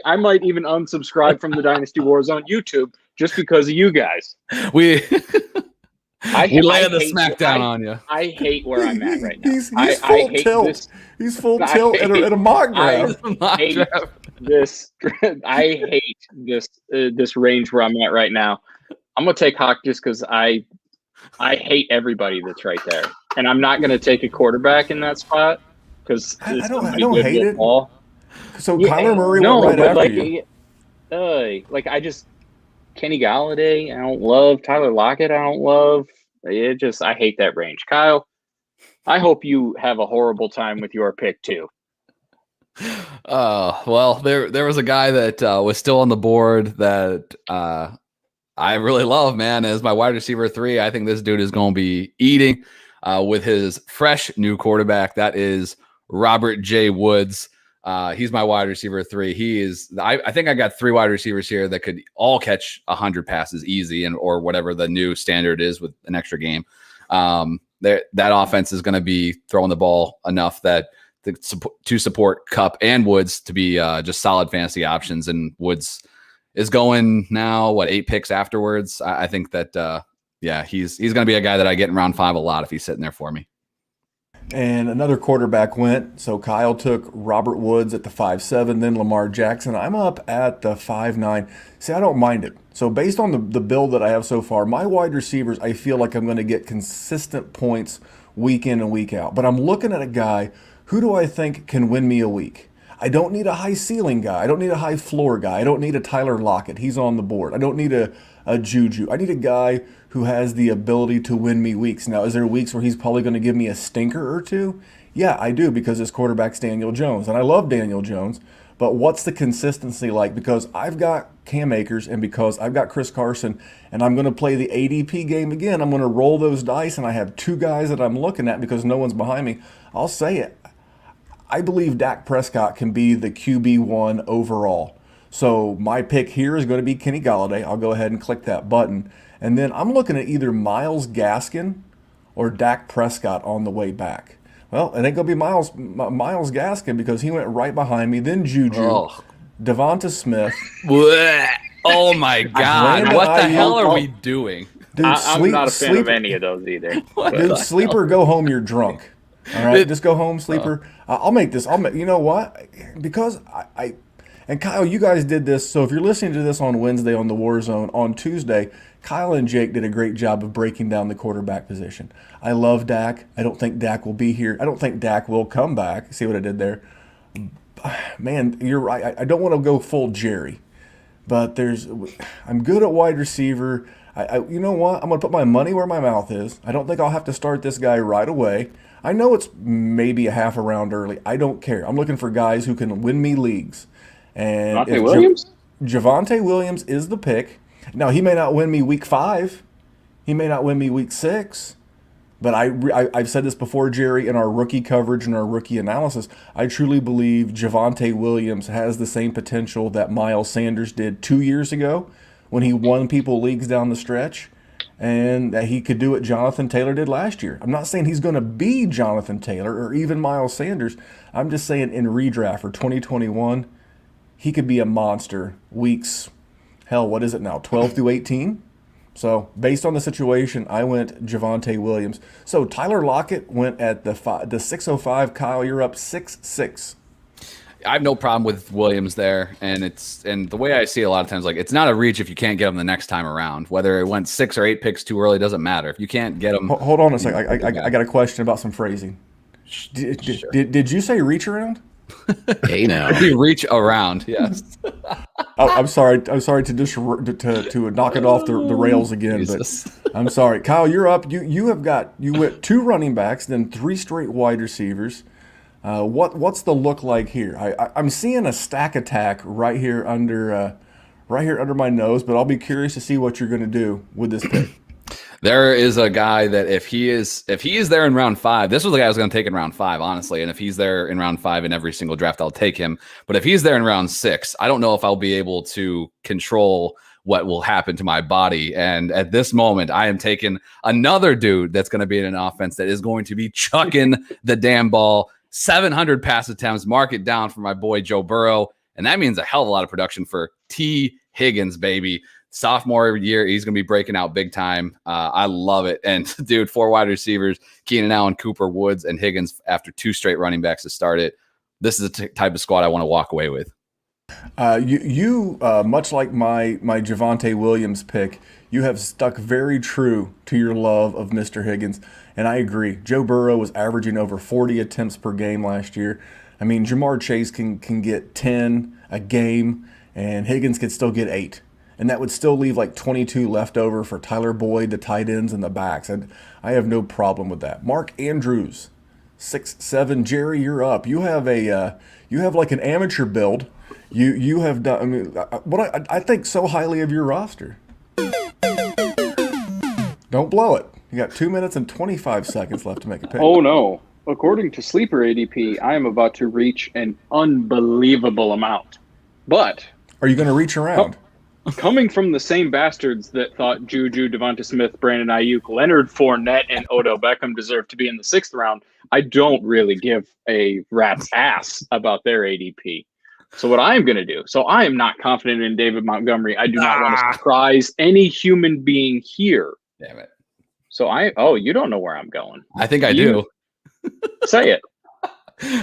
I might even unsubscribe from the Dynasty WarZone YouTube just because of you guys. We lay the SmackDown on you. I hate where I'm at right now. He's full tilt. He's full tilt at a mock draft. I hate this range where I'm at right now. I'm gonna take Hawk just because I hate everybody that's right there, and I'm not gonna take a quarterback in that spot because I don't hate it. So Kyler Murray went right after you. I just Kenny Galladay. I don't love Tyler Lockett. I don't love it. I hate that range. Kyle, I hope you have a horrible time with your pick too. Well, there was a guy that was still on the board that I really love, man, as my wide receiver 3. I think this dude is going to be eating with his fresh new quarterback. That is Robert J. Woods. He's my wide receiver 3. He is. I think I got 3 wide receivers here that could all catch 100 passes easy, or whatever the new standard is with an extra game. That offense is going to be throwing the ball enough that to support Kupp and Woods to be just solid fantasy options. And Woods is going now 8 picks afterwards. I think that he's going to be a guy that I get in round 5 a lot if he's sitting there for me. And another quarterback went. So Kyle took Robert Woods at the 5.7, then Lamar Jackson. I'm up at the 5.9. See, I don't mind it. So based on the build that I have so far, my wide receivers, I feel like I'm going to get consistent points week in and week out. But I'm looking at a guy, who do I think can win me a week? I don't need a high ceiling guy. I don't need a high floor guy. I don't need a Tyler Lockett. He's on the board. I don't need a Juju. I need a guy who has the ability to win me weeks. Now, is there weeks where he's probably going to give me a stinker or two? Yeah, I do, because his quarterback's Daniel Jones, and I love Daniel Jones. But what's the consistency like? Because I've got Cam Akers and because I've got Chris Carson, and I'm going to play the ADP game again. I'm going to roll those dice, and I have two guys that I'm looking at because no one's behind me. I'll say it. I believe Dak Prescott can be the QB1 overall. So my pick here is going to be Kenny Golladay. I'll go ahead and click that button. And then I'm looking at either Myles Gaskin or Dak Prescott on the way back. Well, it ain't going to be Myles Gaskin because he went right behind me. Then Juju, Devonta Smith. Oh, my God. What the hell are we doing? Dude, I'm not a fan of any of those either. Dude, sleeper, go home. You're drunk. All right, just go home, sleeper. I'll make this. You know what? Because and Kyle, you guys did this. So if you're listening to this on Wednesday on the WarZone, on Tuesday, Kyle and Jake did a great job of breaking down the quarterback position. I love Dak. I don't think Dak will be here. I don't think Dak will come back. See what I did there? Man, you're right. I don't want to go full Jerry, but I'm good at wide receiver. You know what? I'm going to put my money where my mouth is. I don't think I'll have to start this guy right away. I know it's maybe a half a round early. I don't care. I'm looking for guys who can win me leagues. And Javonte Williams? Javonte Williams is the pick. Now, he may not win me week 5. He may not win me week 6. But I've said this before, Jerry, in our rookie coverage and our rookie analysis. I truly believe Javonte Williams has the same potential that Miles Sanders did 2 years ago when he won people leagues down the stretch, and that he could do what Jonathan Taylor did last year. I'm not saying he's going to be Jonathan Taylor or even Miles Sanders. I'm just saying in redraft for 2021, he could be a monster weeks, hell, what is it now, 12 through 18? So based on the situation, I went Javonte Williams. So Tyler Lockett went at the 605. Kyle, you're up 6-6. I have no problem with Williams there, and the way I see it a lot of times, like, it's not a reach if you can't get him the next time around. Whether it went 6 or 8 picks too early doesn't matter. If you can't get him, hold on a second. I got a question about some phrasing. Did you say reach around? Hey now, you reach around, yes. I'm sorry to to knock it off the rails again, Jesus. But I'm sorry, Kyle. You're up. You went 2 running backs, then 3 straight wide receivers. What's the look like here? I'm seeing a stack attack right here under my nose, but I'll be curious to see what you're going to do with this pick. There is a guy that if he is there in round 5, this was the guy I was going to take in round 5, honestly. And if he's there in round 5 in every single draft, I'll take him. But if he's there in round 6, I don't know if I'll be able to control what will happen to my body. And at this moment, I am taking another dude that's going to be in an offense that is going to be chucking the damn ball. 700 pass attempts, mark it down for my boy Joe Burrow. And that means a hell of a lot of production for T. Higgins, baby. Sophomore year, he's going to be breaking out big time. I love it. And, dude, 4 wide receivers, Keenan Allen, Cooper, Woods, and Higgins after 2 straight running backs to start it. This is the type of squad I want to walk away with. You much like my Javonte Williams pick, you have stuck very true to your love of Mr. Higgins, and I agree. Joe Burrow was averaging over 40 attempts per game last year. I mean, Jamar Chase can get 10 a game, and Higgins could still get 8. And that would still leave like 22 left over for Tyler Boyd, the tight ends, and the backs. And I have no problem with that. Mark Andrews, 6'7". Jerry, you're up. You have like an amateur build. You have done. I mean, I think so highly of your roster. Don't blow it. You got 2 minutes and 25 seconds left to make a pick. Oh no! According to Sleeper ADP, I am about to reach an unbelievable amount. But are you going to reach around? Coming from the same bastards that thought Juju, Devonta Smith, Brandon Ayuk, Leonard Fournette, and Odell Beckham deserved to be in the 6th round, I don't really give a rat's ass about their ADP. So what I'm going to do, so I am not confident in David Montgomery. I do not want to surprise any human being here. Damn it. So you don't know where I'm going. I think I do. Say it.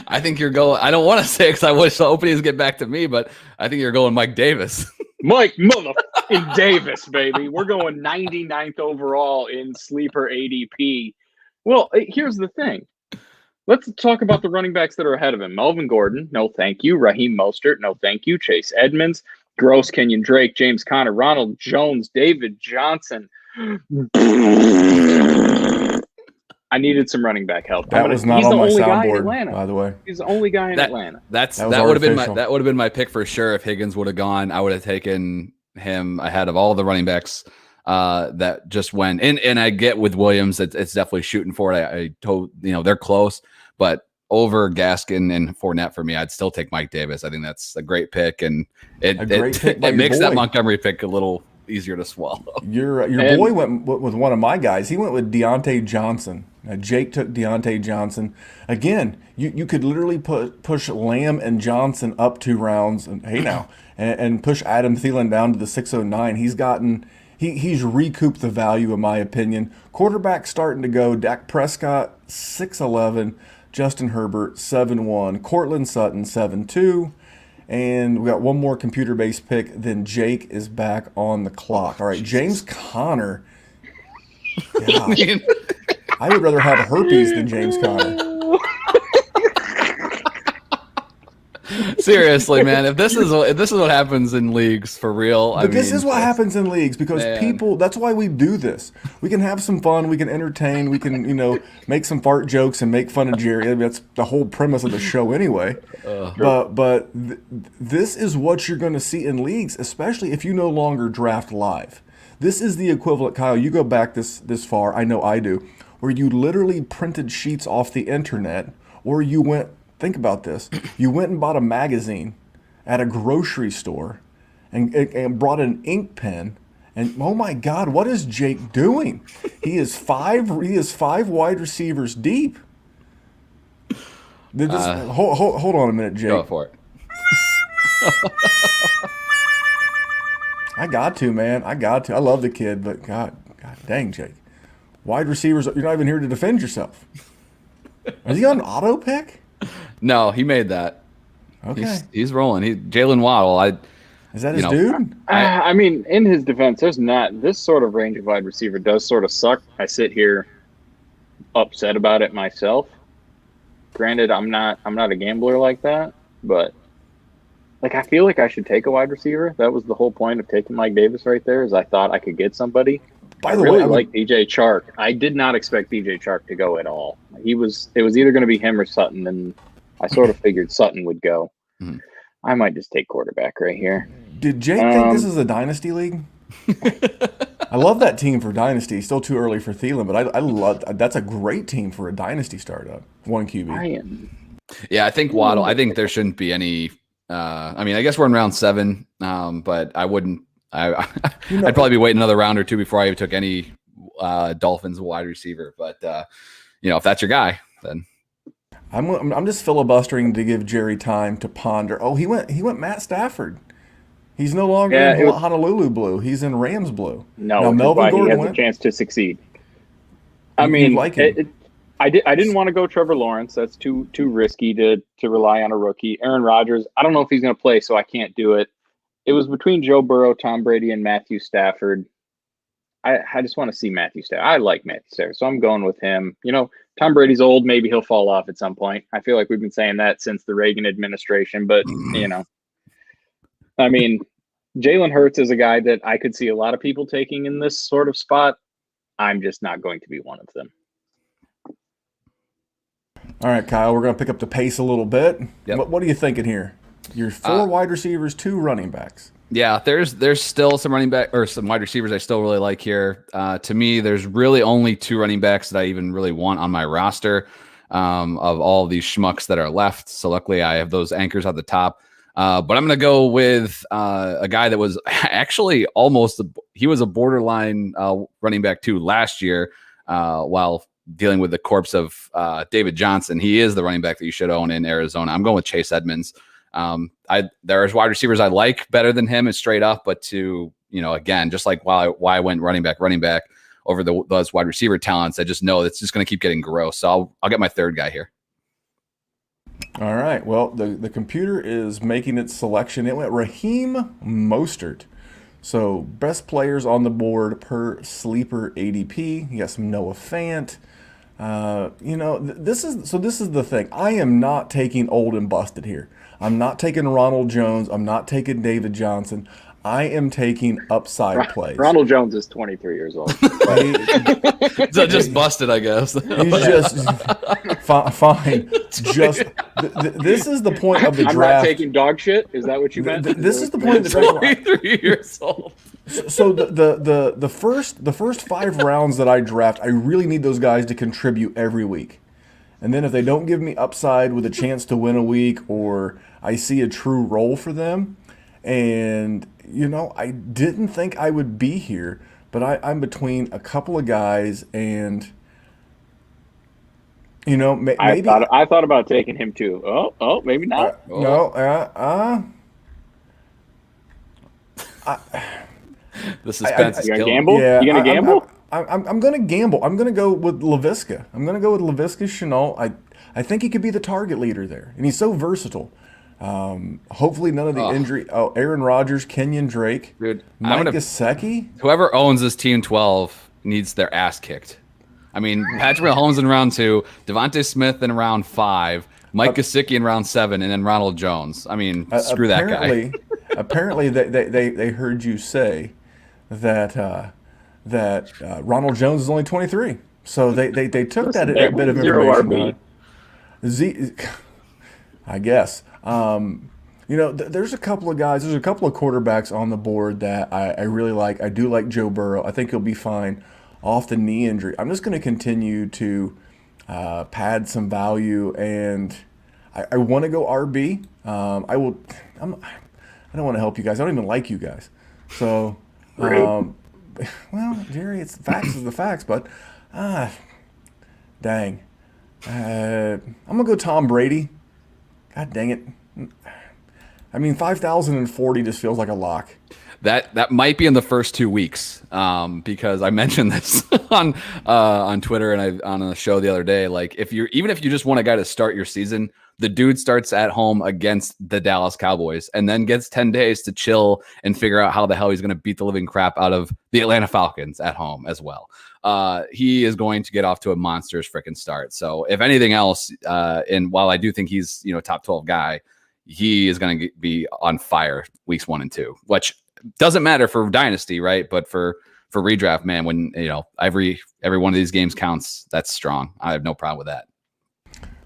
I think you're going, I don't want to say it because I wish the openings get back to me, but I think you're going Mike Davis. Mike motherfucking Davis, baby. We're going 99th overall in Sleeper ADP. Well, here's the thing. Let's talk about the running backs that are ahead of him. Melvin Gordon, no thank you. Raheem Mostert, no thank you. Chase Edmonds, Gross, Kenyon Drake, James Conner, Ronald Jones, David Johnson. I needed some running back help. That was not he's on the my only guy in soundboard, Atlanta. by the way. He's the only guy in Atlanta. That was would have artificial. been my pick for sure. If Higgins would have gone, I would have taken him ahead of all the running backs that just went. And I get with Williams, it's definitely shooting for it. I told they're close, but over Gaskin and Fournette for me, I'd still take Mike Davis. I think that's a great pick, and it makes that Montgomery pick a little easier to swallow. Your boy went with one of my guys. He went with Deontay Johnson. Now, Jake took Deontay Johnson. Again, you could literally push Lamb and Johnson up 2 rounds, and push Adam Thielen down to the 609. He's recouped the value, in my opinion. Quarterback starting to go. Dak Prescott 6'11", Justin Herbert 7'1", Cortland Sutton 7'2". And we got one more computer-based pick. Then Jake is back on the clock. All right, James Conner. God, I would rather have herpes than James Conner. Seriously, man, if this is what happens in leagues for real, This is what happens in leagues because people. That's why we do this. We can have some fun. We can entertain. We can make some fart jokes and make fun of Jerry. I mean, that's the whole premise of the show anyway. This is what you're going to see in leagues, especially if you no longer draft live. This is the equivalent, Kyle. You go back this far. I know I do, where you literally printed sheets off the internet, or you went. Think about this. You went and bought a magazine at a grocery store and brought an ink pen. And oh my God, what is Jake doing? He is five wide receivers deep. Hold on a minute, Jake. Go for it. I got to, man. I love the kid, but God dang, Jake. Wide receivers, you're not even here to defend yourself. Is he on auto pick? No, he made that. Okay. He's rolling. Jalen Waddle. Is that his dude? I mean, in his defense, there's not this sort of range of wide receiver does sort of suck. I sit here upset about it myself. Granted, I'm not a gambler like that, but I feel like I should take a wide receiver. That was the whole point of taking Mike Davis right there, is I thought I could get somebody. By the way, I like DJ Chark. I did not expect DJ Chark to go at all. It was either going to be him or Sutton, and I sort of figured Sutton would go. Mm-hmm. I might just take quarterback right here. Did Jake think this is a dynasty league? I love that team for dynasty. Still too early for Thielen, but I love that's a great team for a dynasty startup. 1 QB. Yeah, I think Waddle. I think there shouldn't be any. I mean, I guess we're in round 7, but I wouldn't. I'd probably be waiting another round or 2 before I even took any Dolphins wide receiver. But if that's your guy, then I'm just filibustering to give Jerry time to ponder. Oh, he went Matt Stafford. He's no longer in Honolulu blue. He's in Rams blue. No, now, Melvin Gordon he has a chance to succeed. I mean, I didn't want to go Trevor Lawrence. That's too risky to rely on a rookie. Aaron Rodgers, I don't know if he's going to play, so I can't do it. It was between Joe Burrow, Tom Brady, and Matthew Stafford. I just want to see Matthew Stafford. I like Matthew Stafford, so I'm going with him. Tom Brady's old. Maybe he'll fall off at some point. I feel like we've been saying that since the Reagan administration, but, I mean, Jalen Hurts is a guy that I could see a lot of people taking in this sort of spot. I'm just not going to be one of them. All right, Kyle, we're going to pick up the pace a little bit. Yep. What are you thinking here? You're 4 wide receivers, 2 running backs. Yeah, there's still some running back or some wide receivers I still really like here. To me, there's really only 2 running backs that I even really want on my roster of all these schmucks that are left. So luckily I have those anchors at the top. But I'm going to go with a guy that was actually he was a borderline running back too last year while dealing with the corpse of David Johnson. He is the running back that you should own in Arizona. I'm going with Chase Edmonds. There's wide receivers I like better than him and straight up, but again, just like why I went running back over those wide receiver talents, I just know it's just going to keep getting gross. So I'll get my 3rd guy here. All right. Well, the computer is making its selection. It went Raheem Mostert. So best players on the board per sleeper ADP. You got some Noah Fant. This is the thing. I am not taking old and busted here. I'm not taking Ronald Jones. I'm not taking David Johnson. I am taking upside plays. Ronald Jones is 23 years old. So just busted, I guess. He's just fine. Just this is the point of the I'm draft. not taking dog shit. Is that what you meant? This is the point of the draft. 23 years old. So the first 5 rounds that I draft, I really need those guys to contribute every week. And then if they don't give me upside with a chance to win a week, or I see a true role for them, and I didn't think I would be here, but I'm between a couple of guys, and maybe I thought about taking him too. Oh, maybe not. The suspense is You gonna killing. gamble? Yeah, You gonna gamble? I'm going to gamble. I'm going to go with LaVisca. I'm going to go with LaVisca Chenault. I think he could be the target leader there, and he's so versatile. Hopefully none of the injury. Oh, Aaron Rodgers, Kenyon Drake, Dude, Mike Gesicki. Whoever owns this team 12 needs their ass kicked. I mean, Patrick Mahomes in round 2, Devontae Smith in round 5, Mike Gesicki in round 7, and then Ronald Jones. I mean, screw that guy. Apparently, they heard you say that Ronald Jones is only 23. So they took that a bit of information. I guess. There's a couple of guys. There's a couple of quarterbacks on the board that I really like. I do like Joe Burrow. I think he'll be fine off the knee injury. I'm just going to continue to pad some value, and I want to go RB. I don't want to help you guys. I don't even like you guys. So, well, Jerry, it's the facts is the facts, but dang. I'm gonna go Tom Brady. God dang it. I mean, 5,040 just feels like a lock. That might be in the first 2 weeks, because I mentioned this on Twitter and on a show the other day. Like, if you just want a guy to start your season, the dude starts at home against the Dallas Cowboys and then gets 10 days to chill and figure out how the hell he's going to beat the living crap out of the Atlanta Falcons at home as well. He is going to get off to a monstrous freaking start. So if anything else, and while I do think he's top 12 guy, he is going to be on fire weeks 1 and 2, which doesn't matter for Dynasty, right? But for redraft, man, when every one of these games counts, that's strong. I have no problem with that.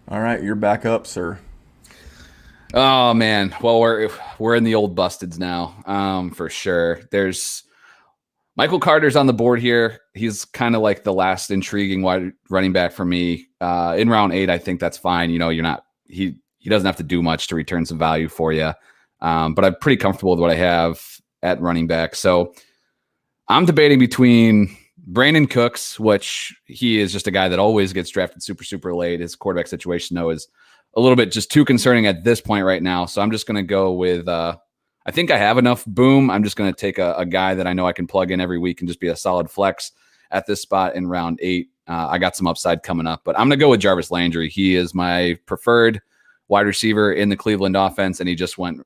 All right, you're back up, sir. Oh man, well we're in the old busteds now, for sure. There's Michael Carter's on the board here. He's kind of like the last intriguing wide running back for me. In round 8, I think that's fine. He doesn't have to do much to return some value for you, but I'm pretty comfortable with what I have at running back. So I'm debating between Brandon Cooks, which he is just a guy that always gets drafted super, super late. His quarterback situation, though, is a little bit just too concerning at this point right now. So I'm just going to go with, I think I have enough boom. I'm just going to take a guy that I know I can plug in every week and just be a solid flex at this spot in round 8. I got some upside coming up, but I'm going to go with Jarvis Landry. He is my preferred wide receiver in the Cleveland offense, and he just went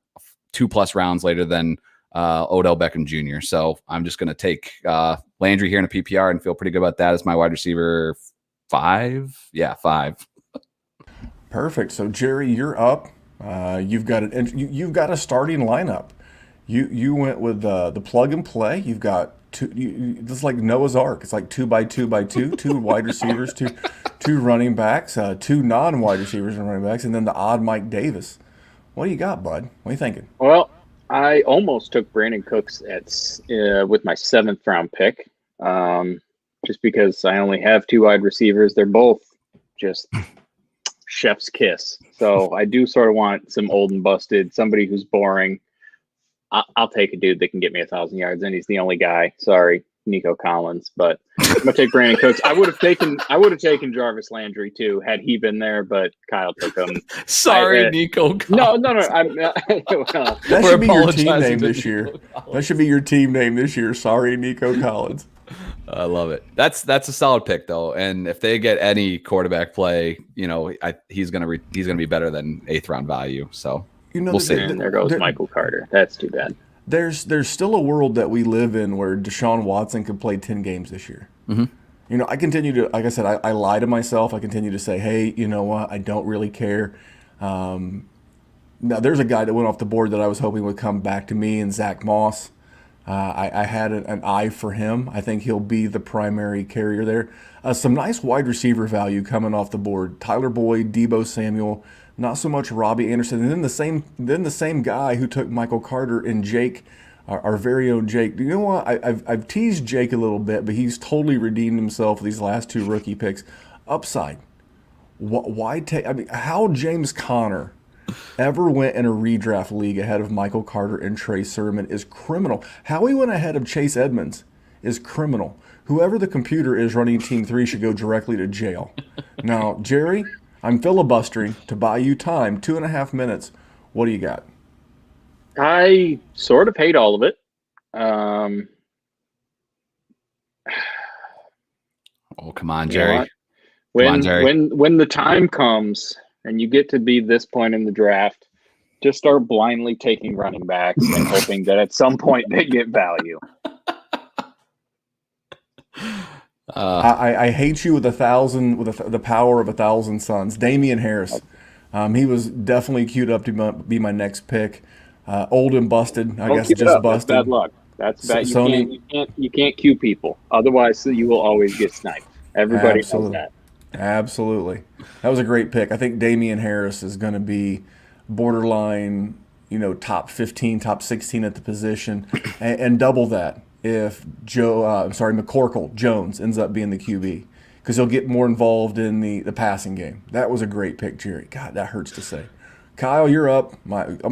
2+ rounds later than Odell Beckham Jr. So I'm just going to take Landry here in a PPR and feel pretty good about that as my wide receiver 5. Yeah, 5. Perfect. So Jerry, you're up. You've got a starting lineup. You went with the plug and play. You've got this is like Noah's Ark. It's like 2 by 2 by 2, 2 wide receivers, two running backs, 2 non-wide receivers and running backs, and then the odd Mike Davis. What do you got, bud? What are you thinking? Well, I almost took Brandon Cooks with my 7th round pick, just because I only have 2 wide receivers. They're both just chef's kiss. So I do sort of want some old and busted, somebody who's boring. I'll take a dude that can get me 1,000 yards, and he's the only guy. Sorry, Nico Collins, but I'm gonna take Brandon Cooks. I would have taken Jarvis Landry too had he been there, but Kyle took him. Sorry, Nico Collins. No. That should be your team name this year. That should be your team name this year. Sorry, Nico Collins. I love it. That's a solid pick though, and if they get any quarterback play, he's gonna be better than 8th round value. So we'll see. And there goes Michael Carter. That's too bad. There's still a world that we live in where Deshaun Watson could play 10 games this year. Mm-hmm. I continue to, like I said, I lie to myself. I continue to say, hey, you know what? I don't really care. Now, there's a guy that went off the board that I was hoping would come back to me, and Zach Moss. I had an eye for him. I think he'll be the primary carrier there. Some nice wide receiver value coming off the board. Tyler Boyd, Debo Samuel, not so much Robbie Anderson, and then the same guy who took Michael Carter and Jake, our very own Jake. You know what? I've teased Jake a little bit, but he's totally redeemed himself with these last two rookie picks. Upside. Why take? I mean, how James Conner ever went in a redraft league ahead of Michael Carter and Trey Sermon is criminal. How he went ahead of Chase Edmonds is criminal. Whoever the computer is running Team 3 should go directly to jail. Now, Jerry, I'm filibustering to buy you time, 2.5 minutes. What do you got? I sort of hate all of it. Oh, come on, Jerry. When the time comes and you get to be this point in the draft, just start blindly taking running backs and hoping that at some point they get value. I hate you with the power of 1,000 suns. Damian Harris, he was definitely queued up to be my next pick. Old and busted, I guess just busted. That's bad luck. That's bad. You can't cue people. Otherwise, you will always get sniped. Everybody knows that. Absolutely. That was a great pick. I think Damian Harris is going to be borderline, top 15, top 16 at the position, and double that if McCorkle Jones ends up being the QB, because he'll get more involved in the passing game. That was a great pick, Jerry. God, that hurts to say. Kyle, you're up.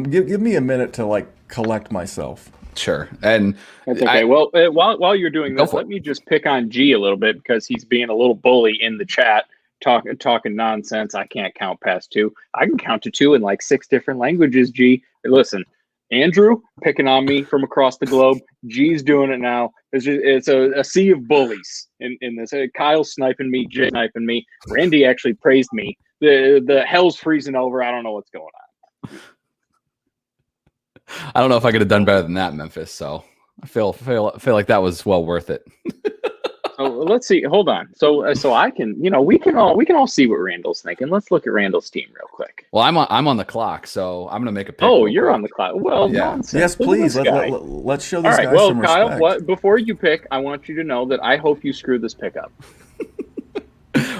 Give me a minute to collect myself. Sure. And that's okay. While you're doing this, let me just pick on G a little bit because he's being a little bully in the chat, talking nonsense. I can't count past 2. I can count to 2 in 6 different languages, G. Listen, Andrew picking on me from across the globe. G's doing it now. It's a sea of bullies in this. Kyle sniping me, Jay sniping me. Randy actually praised me. The hell's freezing over. I don't know what's going on. I don't know if I could have done better than that, Memphis. So I feel like that was well worth it. So let's see. Hold on. So I can, we can all see what Randall's thinking. Let's look at Randall's team real quick. Well, I'm on the clock, so I'm gonna make a pick. Oh, you're on the clock. Well, yeah. Nonsense. Yes, please. Let's show this guy some Kyle, respect. Before you pick, I want you to know that I hope you screw this pick up.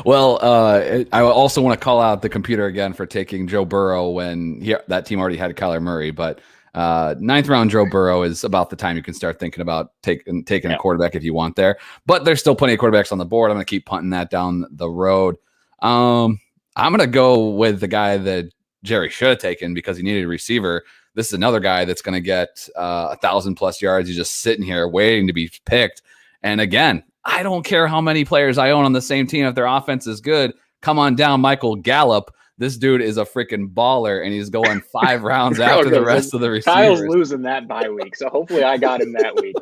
Well, I also want to call out the computer again for taking Joe Burrow when that team already had Kyler Murray, but 9th round Joe Burrow is about the time you can start thinking about taking a quarterback if you want there. But there's still plenty of quarterbacks on the board. I'm going to keep punting that down the road. I'm going to go with the guy that Jerry should have taken because he needed a receiver. This is another guy that's going to get 1,000+ yards. He's just sitting here waiting to be picked. And again, I don't care how many players I own on the same team. If their offense is good, come on down, Michael Gallup. This dude is a freaking baller, and he's going 5 rounds after the rest of the receivers. Kyle's losing that bye week, so hopefully I got him that week.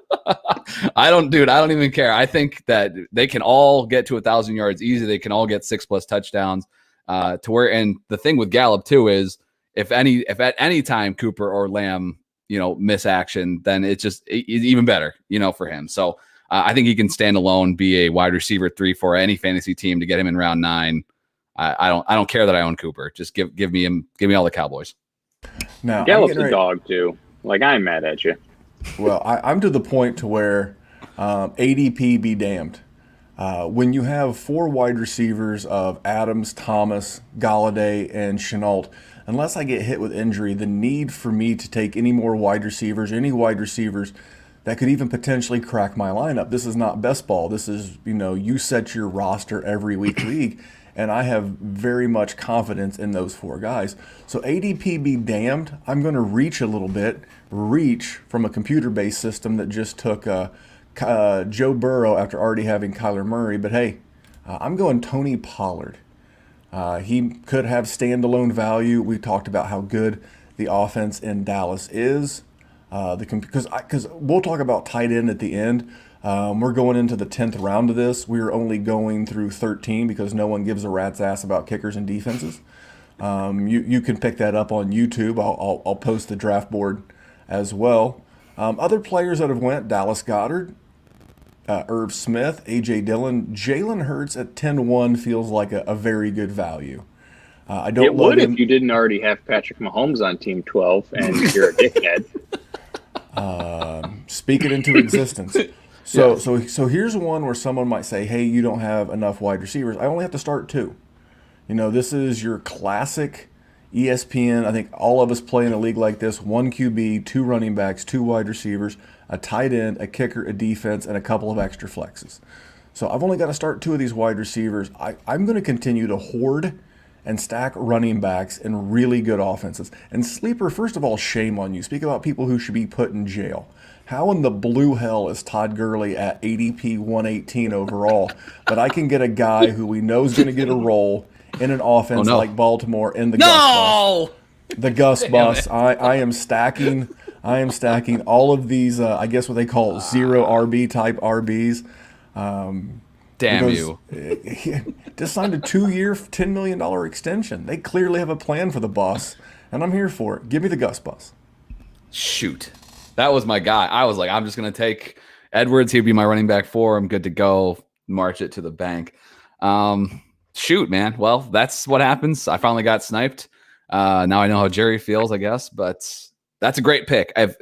I don't even care. I think that they can all get to 1,000 yards easy. They can all get 6+ touchdowns. And the thing with Gallup too is if at any time Cooper or Lamb, miss action, then it's even better, for him. So I think he can stand alone, be a wide receiver 3 for any fantasy team to get him in round 9. I don't care that I own Cooper. Just give me him. Give me all the Cowboys. Now Gallup's a dog too. I'm mad at you. Well, I'm to the point to where ADP be damned. When you have 4 wide receivers of Adams, Thomas, Galladay, and Chenault, unless I get hit with injury, the need for me to take any wide receivers that could even potentially crack my lineup. This is not best ball. This is, you set your roster every week league. And I have very much confidence in those 4 guys. So ADP be damned. I'm going to reach a little bit, from a computer-based system that just took Joe Burrow after already having Kyler Murray. But hey, I'm going Tony Pollard. He could have standalone value. We talked about how good the offense in Dallas is. Because we'll talk about tight end at the end. We're going into the 10th round of this. We're only going through 13 because no one gives a rat's ass about kickers and defenses. You can pick that up on YouTube. I'll post the draft board as well. Other players that have went, Dallas Goedert, Irv Smith, A.J. Dillon. Jalen Hurts at 10-1 feels like a very good value. I don't It love would if him. you didn't already have Patrick Mahomes on Team 12 and you're a dickhead. Speak it into existence. So here's one where someone might say, hey, you don't have enough wide receivers. I only have to start 2. This is your classic ESPN. I think all of us play in a league like this: 1 QB, 2 running backs, 2 wide receivers, a tight end, a kicker, a defense, and a couple of extra flexes. So I've only got to start 2 of these wide receivers. I'm going to continue to hoard and stack running backs in really good offenses. And sleeper, first of all, shame on you. Speak about people who should be put in jail. How in the blue hell is Todd Gurley at ADP 118 overall, but I can get a guy who we know is going to get a role in an offense like Baltimore in the Gus bus? The Gus bus. I am stacking all of these, I guess what they call zero RB type RBs. Damn you. Just signed a 2-year, $10 million extension. They clearly have a plan for the bus, and I'm here for it. Give me the Gus bus. Shoot. That was my guy. I was like, I'm just going to take Edwards. He'd be my running back 4. I'm good to go. March it to the bank. Shoot, man. Well, that's what happens. I finally got sniped. Now I know how Jerry feels, I guess, but that's a great pick. If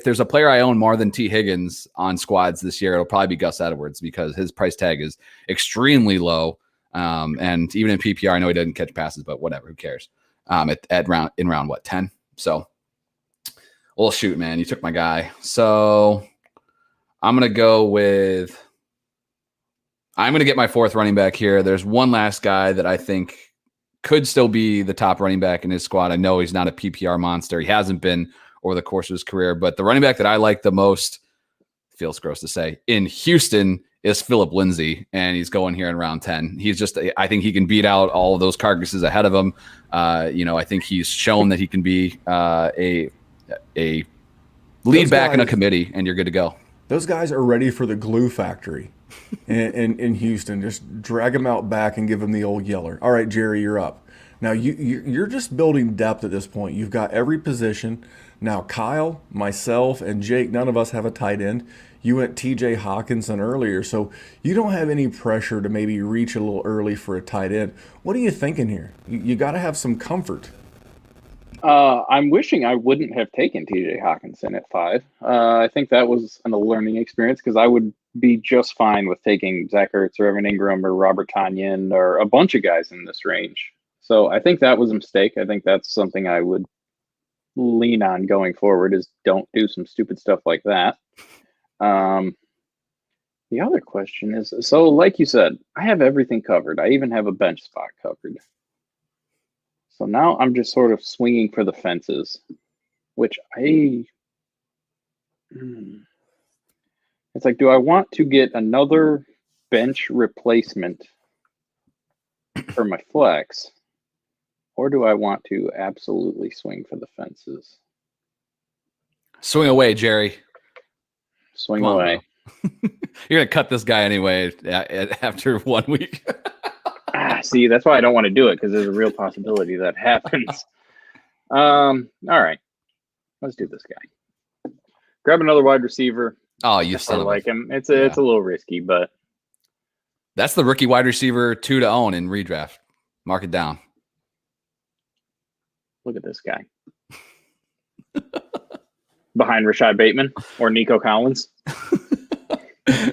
there's a player I own more than T. Higgins on squads this year, it'll probably be Gus Edwards because his price tag is extremely low. And even in PPR, I know he didn't catch passes, but whatever, who cares? In round what, 10? So, well, shoot, man, you took my guy. So I'm going to get my 4th running back here. There's one last guy that I think could still be the top running back in his squad. I know he's not a PPR monster. He hasn't been over the course of his career, but the running back that I like the most, feels gross to say, in Houston is Phillip Lindsay, and he's going here in round 10. I think he can beat out all of those carcasses ahead of him. I think he's shown that he can be a lead back in a committee, and you're good to go. Those guys are ready for the glue factory in Houston. Just drag them out back and give them the old yeller. All right, Jerry, you're up. Now, you're just building depth at this point. You've got every position. Now, Kyle, myself, and Jake, none of us have a tight end. You went TJ Hawkinson earlier, so you don't have any pressure to maybe reach a little early for a tight end. What are you thinking here? You got to have some comfort. I'm wishing I wouldn't have taken TJ Hawkinson at 5. I think that was a learning experience because I would be just fine with taking Zach Ertz or Evan Ingram or Robert Tonyan or a bunch of guys in this range. So I think that was a mistake. I think that's something I would lean on going forward is don't do some stupid stuff like that. The other question is, so like you said, I have everything covered. I even have a bench spot covered. So now I'm just sort of swinging for the fences, which it's like, do I want to get another bench replacement for my flex, or do I want to absolutely swing for the fences? Swing away, Jerry. Swing away. You're going to cut this guy anyway after 1 week. See, that's why I don't want to do it, because there's a real possibility that happens. All right. Let's do this guy. Grab another wide receiver. Oh, you son of like him. It's a little risky, but that's the rookie wide receiver 2 to own in redraft. Mark it down. Look at this guy. Behind Rashad Bateman or Nico Collins.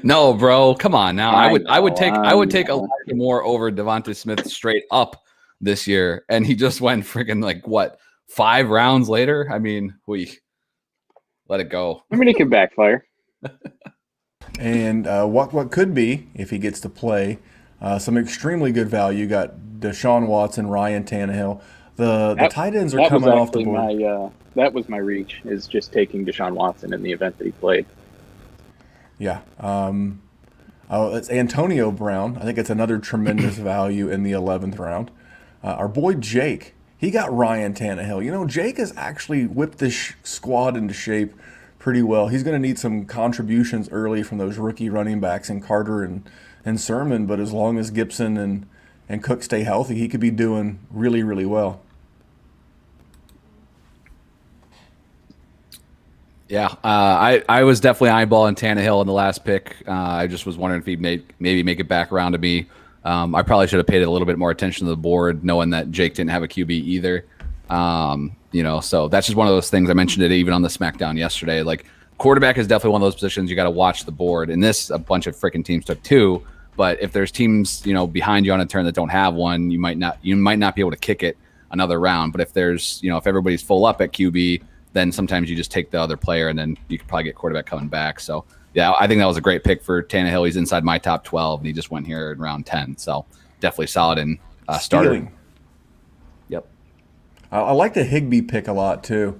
No, bro. Come on now. I would take Elijah Moore over Devonta Smith straight up this year. And he just went freaking 5 rounds later. I mean, we let it go. I mean, it could backfire. And what could be, if he gets to play, some extremely good value. You got Deshaun Watson, Ryan Tannehill. The tight ends are coming off the board. That was my reach, is just taking Deshaun Watson in the event that he played. Yeah. It's Antonio Brown. I think it's another tremendous value in the 11th round. Our boy Jake, he got Ryan Tannehill. Jake has actually whipped this squad into shape pretty well. He's going to need some contributions early from those rookie running backs in Carter and Sermon, but as long as Gibson and Cook stay healthy, he could be doing really, really well. Yeah, I was definitely eyeballing Tannehill in the last pick. I just was wondering if he'd maybe make it back around to me. I probably should have paid a little bit more attention to the board, knowing that Jake didn't have a QB either. So that's just one of those things. I mentioned it even on the SmackDown yesterday. Like, quarterback is definitely one of those positions you got to watch the board. And this, a bunch of freaking teams took two. But if there's teams, behind you on a turn that don't have one, you might not be able to kick it another round. But if there's, if everybody's full up at QB, then sometimes you just take the other player and then you could probably get quarterback coming back. So yeah, I think that was a great pick for Tannehill. He's inside my top 12 and he just went here in round 10. So definitely solid in starting. Yep. I like the Higbee pick a lot too.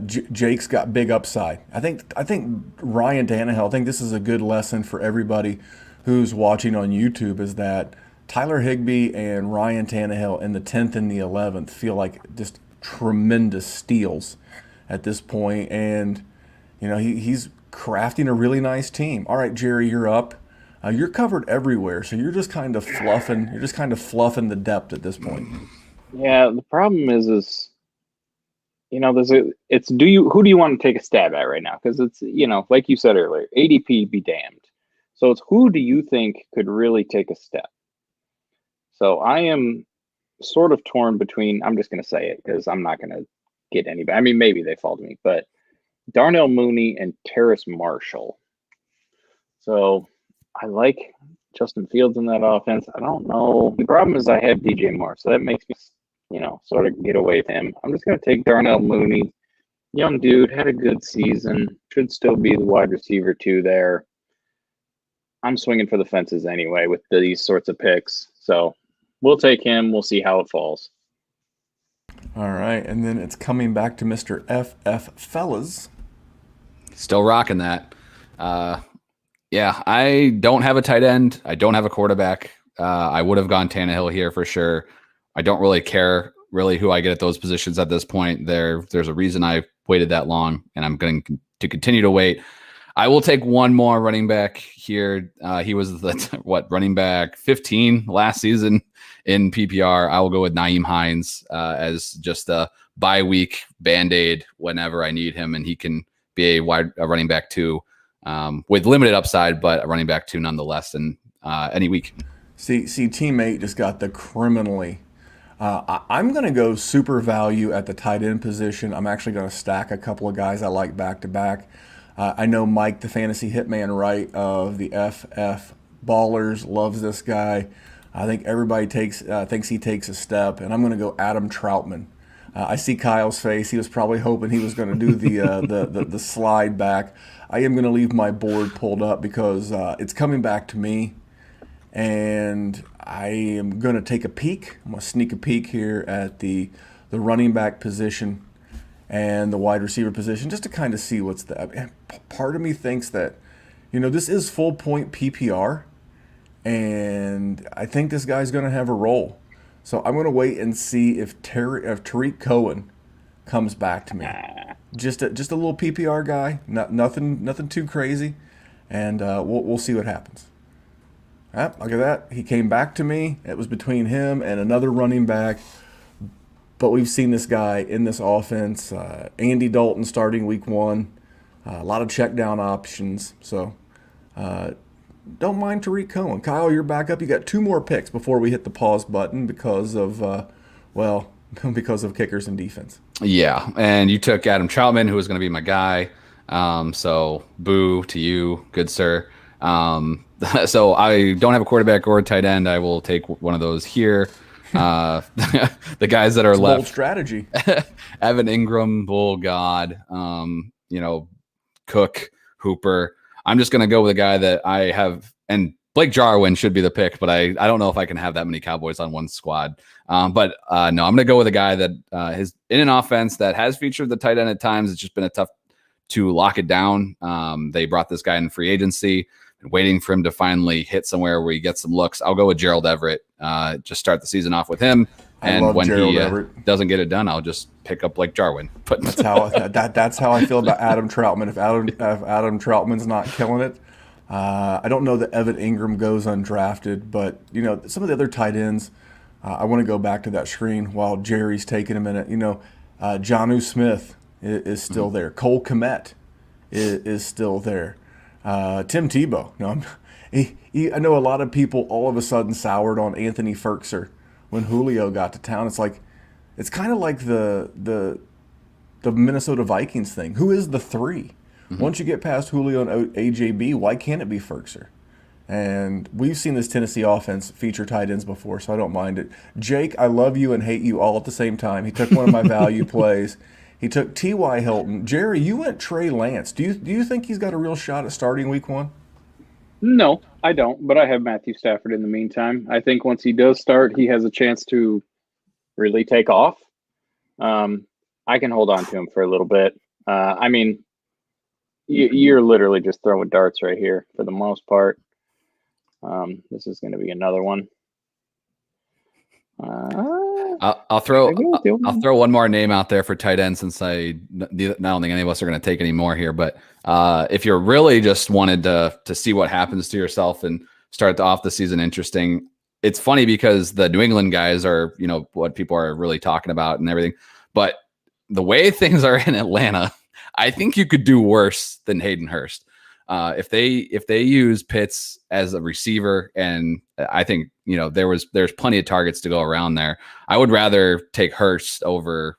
Jake's got big upside. I think Ryan Tannehill, I think this is a good lesson for everybody who's watching on YouTube, is that Tyler Higbee and Ryan Tannehill in the 10th and the 11th feel like just tremendous steals at this point. And, he's crafting a really nice team. All right, Jerry, you're up. You're covered everywhere, so you're just kind of fluffing the depth at this point. Yeah, the problem is who do you want to take a stab at right now? Because it's, like you said earlier, ADP be damned. So it's who do you think could really take a step? So I am sort of torn between, I'm just going to say it because I'm not going to get anybody. I mean, maybe they fall to me, but Darnell Mooney and Terrace Marshall. So I like Justin Fields in that offense. I don't know. The problem is I have DJ Moore, so that makes me, sort of get away with him. I'm just going to take Darnell Mooney. Young dude, had a good season. Should still be the wide receiver 2 there. I'm swinging for the fences anyway with these sorts of picks. So we'll take him. We'll see how it falls. All right, and then it's coming back to Mr. FF Fellas. Still rocking that. Yeah, I don't have a tight end. I don't have a quarterback. I would have gone Tannehill here for sure. I don't really care who I get at those positions at this point. There's a reason I waited that long, and I'm going to continue to wait. I will take one more running back here. He was running back 15 last season in PPR. I will go with Nyheim Hines as just a bye week Band-Aid whenever I need him, and he can be a running back 2 with limited upside, but a running back 2 nonetheless in any week. See, teammate just got the criminally. I'm going to go super value at the tight end position. I'm actually going to stack a couple of guys I like back to back. I know Mike, the fantasy hitman, right, of the FF Ballers, loves this guy. I think everybody thinks he takes a step, and I'm going to go Adam Troutman. I see Kyle's face. He was probably hoping he was going to do the slide back. I am going to leave my board pulled up because it's coming back to me, and I am going to take a peek. I'm going to sneak a peek here at the running back position and the wide receiver position just to kind of see what's the. Part of me thinks that, this is full point PPR, and I think this guy's going to have a role. So I'm going to wait and see if Tariq Cohen comes back to me. Just a little PPR guy, nothing too crazy, and we'll see what happens. Look at that. He came back to me. It was between him and another running back. But we've seen this guy in this offense. Andy Dalton starting week 1. A lot of check down options. So don't mind Tariq Cohen. Kyle, you're back up. You got 2 more picks before we hit the pause button because of, because of kickers and defense. Yeah, and you took Adam Troutman, who was going to be my guy. So boo to you, good sir. So I don't have a quarterback or a tight end. I will take one of those here. The guys that are left. Bold strategy. Evan Ingram, Bull God, Cook, Hooper. I'm just going to go with a guy that I have, and Blake Jarwin should be the pick, but I don't know if I can have that many Cowboys on one squad. No, I'm going to go with a guy that is in an offense that has featured the tight end at times. It's just been tough to lock it down. They brought this guy in free agency, waiting for him to finally hit somewhere where he gets some looks. I'll go with Gerald Everett. Just start the season off with him. And when he doesn't get it done, I'll just pick up Blake Jarwin. But that's how I feel about Adam Troutman. If Adam Troutman's not killing it, I don't know that Evan Ingram goes undrafted, but some of the other tight ends. I want to go back to that screen while Jerry's taking a minute. Jonnu Smith, is still there. Cole Kmet is still there. Tim Tebow. No, I know a lot of people all of a sudden soured on Anthony Ferkser when Julio got to town. It's kind of like the Minnesota Vikings thing. Who is the three? Once you get past Julio and AJB, why can't it be Ferkser? And we've seen this Tennessee offense feature tight ends before, so I don't mind it. Jake, I love you and hate you all at the same time. He took one of my value plays. He took T.Y. Hilton. Jerry, you went Trey Lance. Do you think he's got a real shot at starting week 1? No, I don't, but I have Matthew Stafford in the meantime. I think once he does start, he has a chance to really take off. I can hold on to him for a little bit. I mean, you're literally just throwing darts right here for the most part. This is going to be another one. I'll throw one more name out there for tight end, since I don't think any of us are going to take any more here. But if you're really just wanted to see what happens to yourself and start off the season interesting, it's funny because the New England guys are, what people are really talking about and everything. But the way things are in Atlanta, I think you could do worse than Hayden Hurst. If they use Pitts as a receiver, and I think there's plenty of targets to go around there, I would rather take Hurst over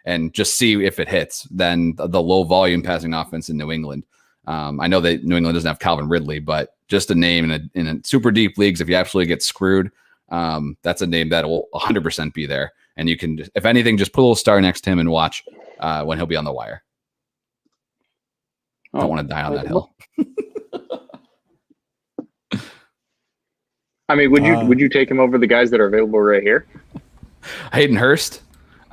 and just see if it hits than the low volume passing offense in New England. I know that New England doesn't have Calvin Ridley, but just a name in a super deep leagues, if you absolutely get screwed, that's a name that will 100% be there. And you can, if anything, just put a little star next to him and watch when he'll be on the wire. Don't want to die on that hill. I mean, would you take him over the guys that are available right here? Hayden Hurst?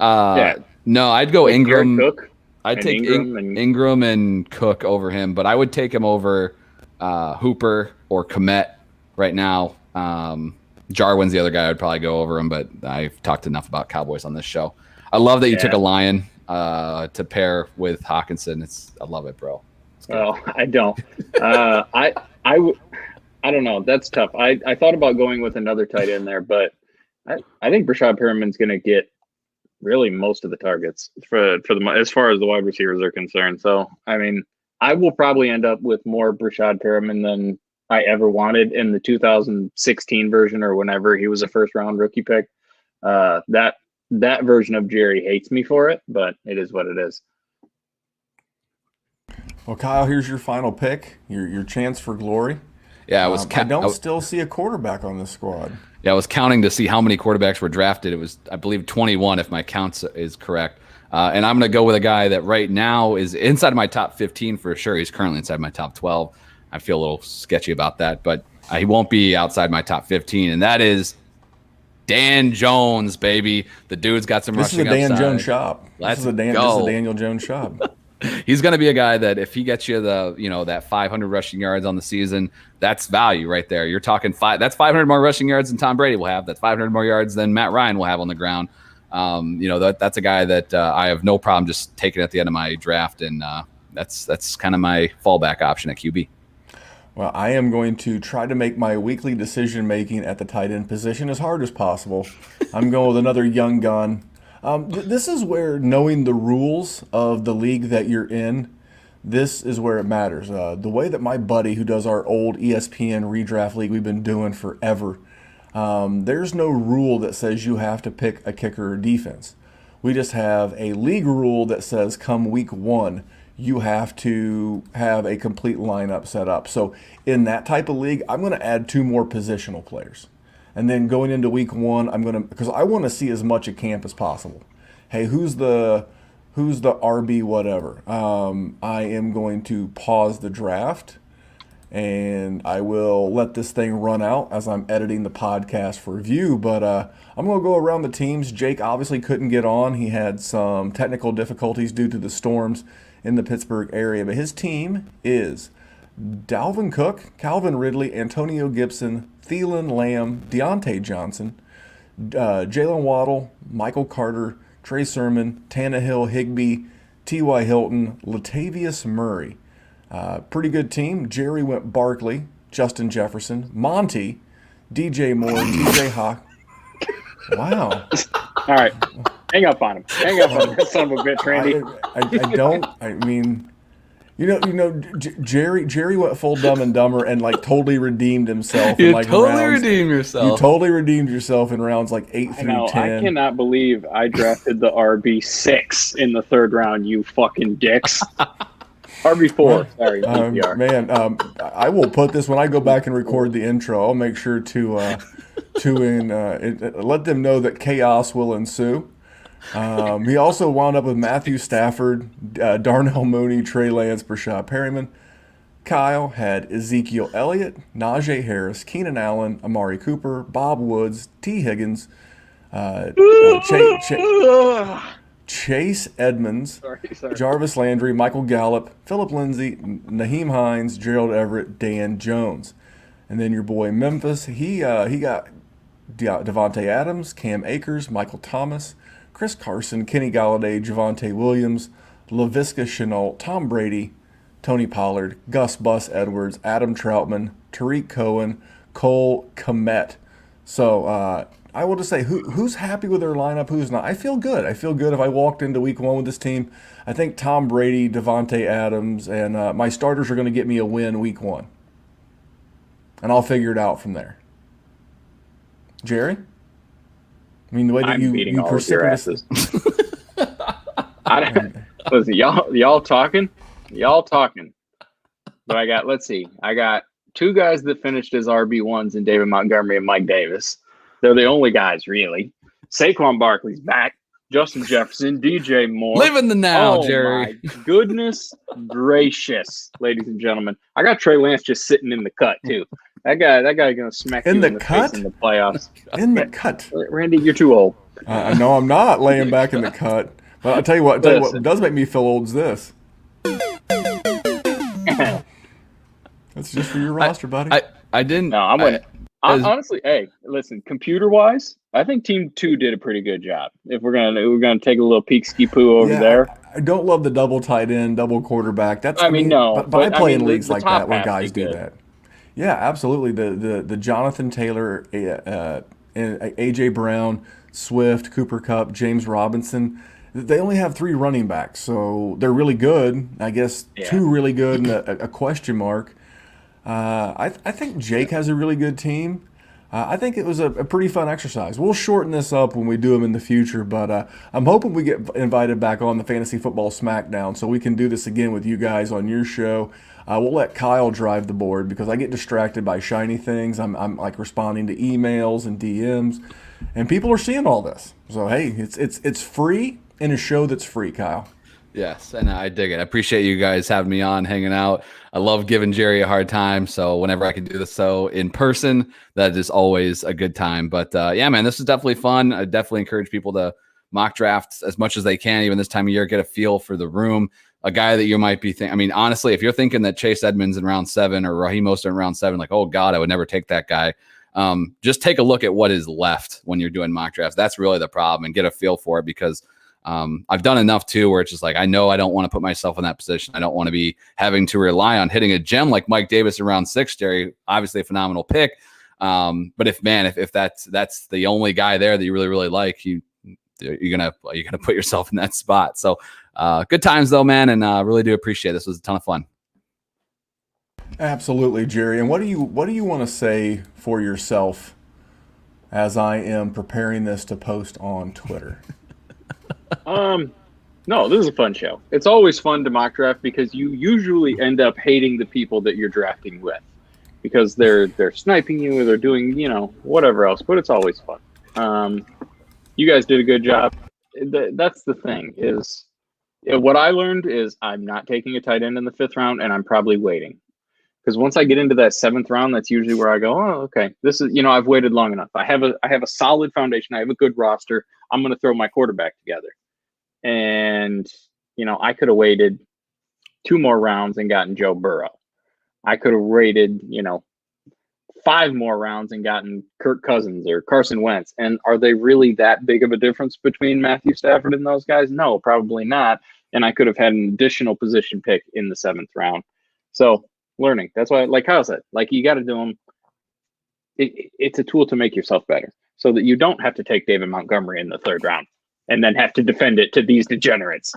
Yeah. No, I'd go Ingram. Cook, I'd take Ingram and Cook over him, but I would take him over Hooper or Kmet right now. Jarwin's the other guy I'd probably go over him, but I've talked enough about Cowboys on this show. I love that you took a Lion to pair with Hawkinson. I love it, bro. Oh, I don't. I don't know. That's tough. I thought about going with another tight end there, but I think Brashad Perriman's going to get really most of the targets for the as far as the wide receivers are concerned. So, I mean, I will probably end up with more Brashad Perriman than I ever wanted in the 2016 version or whenever he was a first round rookie pick. That version of Jerry hates me for it, but it is what it is. Well, Kyle, here's your final pick, your chance for glory. Yeah, I don't still see a quarterback on this squad. Yeah, I was counting to see how many quarterbacks were drafted. It was, I believe, 21, if my count is correct. And I'm going to go with a guy that right now is inside my top 15 for sure. He's currently inside my top 12. I feel a little sketchy about that, but he won't be outside my top 15, and that is Dan Jones, baby. The dude's got some rushing upside. This is a Dan Jones shop. This is a Daniel Jones shop. He's going to be a guy that if he gets you that 500 rushing yards on the season, that's value right there. You're talking that's 500 more rushing yards than Tom Brady will have. That's 500 more yards than Matt Ryan will have on the ground. That's a guy that I have no problem just taking at the end of my draft, and that's kind of my fallback option at QB. Well, I am going to try to make my weekly decision making at the tight end position as hard as possible. I'm going with another young gun. This is where knowing the rules of the league that you're in, this is where it matters. The way that my buddy who does our old ESPN redraft league we've been doing forever, there's no rule that says you have to pick a kicker or defense. We just have a league rule that says come week 1, you have to have a complete lineup set up. So in that type of league, I'm going to add 2 more positional players. And then going into week 1, because I want to see as much at camp as possible. Hey, who's the RB whatever? I am going to pause the draft, and I will let this thing run out as I'm editing the podcast for review. But I'm going to go around the teams. Jake obviously couldn't get on. He had some technical difficulties due to the storms in the Pittsburgh area. But his team is Dalvin Cook, Calvin Ridley, Antonio Gibson, Thielen, Lamb, Deontay Johnson, Jalen Waddle, Michael Carter, Trey Sermon, Tannehill, Higbee, T.Y. Hilton, Latavius Murray. Pretty good team. Jerry went Barkley, Justin Jefferson, Monty, DJ Moore, TJ Hawk. Wow. All right. Hang up on him. Hang up on that son of a bitch, Randy. I don't. I mean, Jerry went full Dumb and Dumber and like totally redeemed himself. You in, like, totally rounds. redeemed You yourself. totally redeemed yourself in rounds like 8 I through know. 10. I cannot believe I drafted the RB6 in the 3rd round. You fucking dicks. RB4. Sorry, PPR. Man, I will put this when I go back and record the intro. I'll make sure to let them know that chaos will ensue. He also wound up with Matthew Stafford, Darnell Mooney, Trey Lance, Brashad Perryman. Kyle had Ezekiel Elliott, Najee Harris, Keenan Allen, Amari Cooper, Bob Woods, T. Higgins, Chase Edmonds, Sorry. Jarvis Landry, Michael Gallup, Philip Lindsay, Naheem Hines, Gerald Everett, Dan Jones. And then your boy Memphis, he got Devontae Adams, Cam Akers, Michael Thomas, Chris Carson, Kenny Galladay, Javonte Williams, LaVisca Chenault, Tom Brady, Tony Pollard, Gus Bus Edwards, Adam Troutman, Tariq Cohen, Cole Kmet. So I will just say, who's happy with their lineup, who's not? I feel good. I feel good if I walked into week 1 with this team. I think Tom Brady, Devontae Adams, and my starters are going to get me a win week 1. And I'll figure it out from there. Jerry? I mean, the way that I'm beating you all of your precipitous. Listen, y'all talking? Y'all talking. But I got 2 guys that finished as RB1s in David Montgomery and Mike Davis. They're the only guys, really. Saquon Barkley's back. Justin Jefferson, DJ Moore. Live in the now, Oh, Jerry. my goodness gracious, ladies and gentlemen. I got Trey Lance just sitting in the cut, too. That guy gonna smack In you the in the cut? face in the playoffs. In the cut. Randy, you're too old. No, I'm not laying back in the cut. But I'll tell you what does make me feel old is this. That's just for your roster, buddy. I didn't. No, I'm with it. Honestly, hey, listen, computer-wise, I think Team 2 did a pretty good job. If we're gonna take a little peek ski poo over there. I don't love the double tight end, double quarterback. That's no, but I play in the leagues like top that where half guys is do good. that. Yeah, absolutely. The Jonathan Taylor, and AJ Brown, Swift, Cooper Kupp, James Robinson. They only have 3 running backs, so they're really good. I guess 2 really good and a question mark. I think Jake has a really good team. I think it was a pretty fun exercise. We'll shorten this up when we do them in the future, but I'm hoping we get invited back on the Fantasy Football Smackdown so we can do this again with you guys on your show. We'll let Kyle drive the board because I get distracted by shiny things. I'm like responding to emails and DMs, and people are seeing all this. So hey, it's free in a show that's free, Kyle. Yes, and I dig it. I appreciate you guys having me on, hanging out. I love giving Jerry a hard time. So whenever I can do this in person, that is always a good time. But yeah, man, this is definitely fun. I definitely encourage people to mock drafts as much as they can, even this time of year, get a feel for the room. A guy that you might be thinking, I mean, honestly, if you're thinking that Chase Edmonds in round 7 or Raheem Mostert in round 7, like, oh God, I would never take that guy. Just take a look at what is left when you're doing mock drafts. That's really the problem, and get a feel for it because I've done enough too where it's just like, I know I don't want to put myself in that position. I don't want to be having to rely on hitting a gem like Mike Davis in round 6, Jerry. Obviously a phenomenal pick. But if that's the only guy there that you really, really like, you're gonna put yourself in that spot. So good times though, man, and really do appreciate it. This was a ton of fun. Absolutely, Jerry. And what do you want to say for yourself as I am preparing this to post on Twitter? No, this is a fun show. It's always fun to mock draft because you usually end up hating the people that you're drafting with because they're sniping you or they're doing, whatever else, but it's always fun. You guys did a good job. That's the thing is what I learned is I'm not taking a tight end in the 5th round and I'm probably waiting. Because once I get into that 7th round, that's usually where I go, oh, okay, this is, I've waited long enough. I have a solid foundation. I have a good roster. I'm going to throw my quarterback together. And, I could have waited 2 more rounds and gotten Joe Burrow. I could have waited, 5 more rounds and gotten Kirk Cousins or Carson Wentz. And are they really that big of a difference between Matthew Stafford and those guys? No, probably not. And I could have had an additional position pick in the 7th round. So learning. That's why, like Kyle said, like you got to do them. It's a tool to make yourself better so that you don't have to take David Montgomery in the 3rd round and then have to defend it to these degenerates.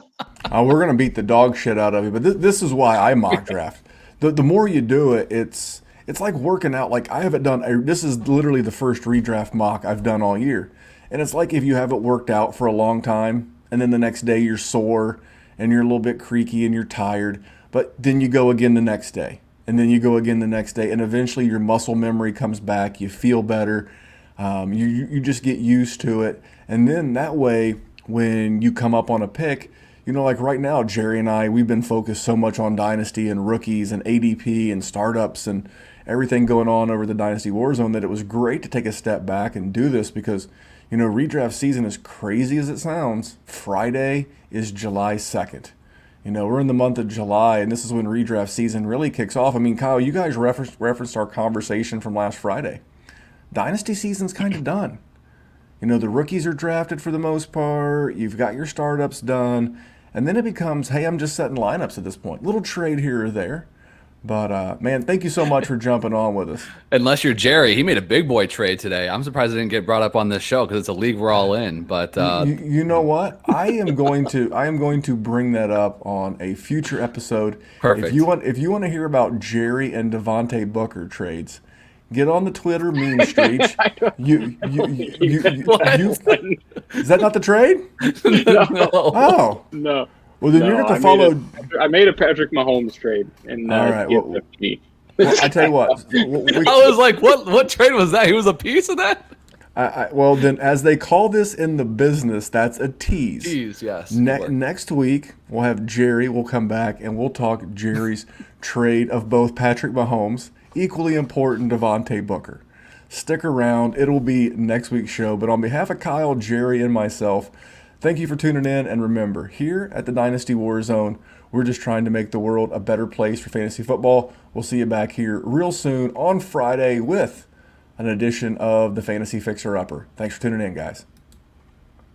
We're going to beat the dog shit out of you, but this is why I mock draft. The more you do it, it's like working out. Like I haven't done, this is literally the first redraft mock I've done all year. And it's like if you haven't worked out for a long time and then the next day you're sore and you're a little bit creaky and you're tired, but then you go again the next day and then you go again the next day and eventually your muscle memory comes back, you feel better, you just get used to it. And then that way, when you come up on a pick, like right now, Jerry and I, we've been focused so much on Dynasty and rookies and ADP and startups and everything going on over the Dynasty WarZone that it was great to take a step back and do this because, redraft season, as crazy as it sounds, Friday is July 2nd. We're in the month of July, and this is when redraft season really kicks off. I mean, Kyle, you guys referenced our conversation from last Friday. Dynasty season's kind of done. The rookies are drafted for the most part. You've got your startups done. And then it becomes, hey, I'm just setting lineups at this point. Little trade here or there. But, man, thank you so much for jumping on with us. Unless you're Jerry. He made a big boy trade today. I'm surprised it didn't get brought up on this show because it's a league we're all in. But you know what? I am going to bring that up on a future episode. Perfect. If you want to hear about Jerry and Devontae Booker trades, get on the Twitter meme streets. Is that not the trade? No. Oh. No. Well, then you're going to follow. I made a Patrick Mahomes trade. And, all right. Well, I tell you what. I was like, what trade was that? He was a piece of that? Well, then, as they call this in the business, that's a tease. Tease, yes. Next week, we'll have Jerry. We'll come back, and we'll talk Jerry's trade of both Patrick Mahomes, equally important, Devontae Booker. Stick around. It'll be next week's show. But on behalf of Kyle, Jerry, and myself, thank you for tuning in. And remember, here at the Dynasty WarZone, we're just trying to make the world a better place for fantasy football. We'll see you back here real soon on Friday with an edition of the Fantasy Fixer Upper. Thanks for tuning in, guys.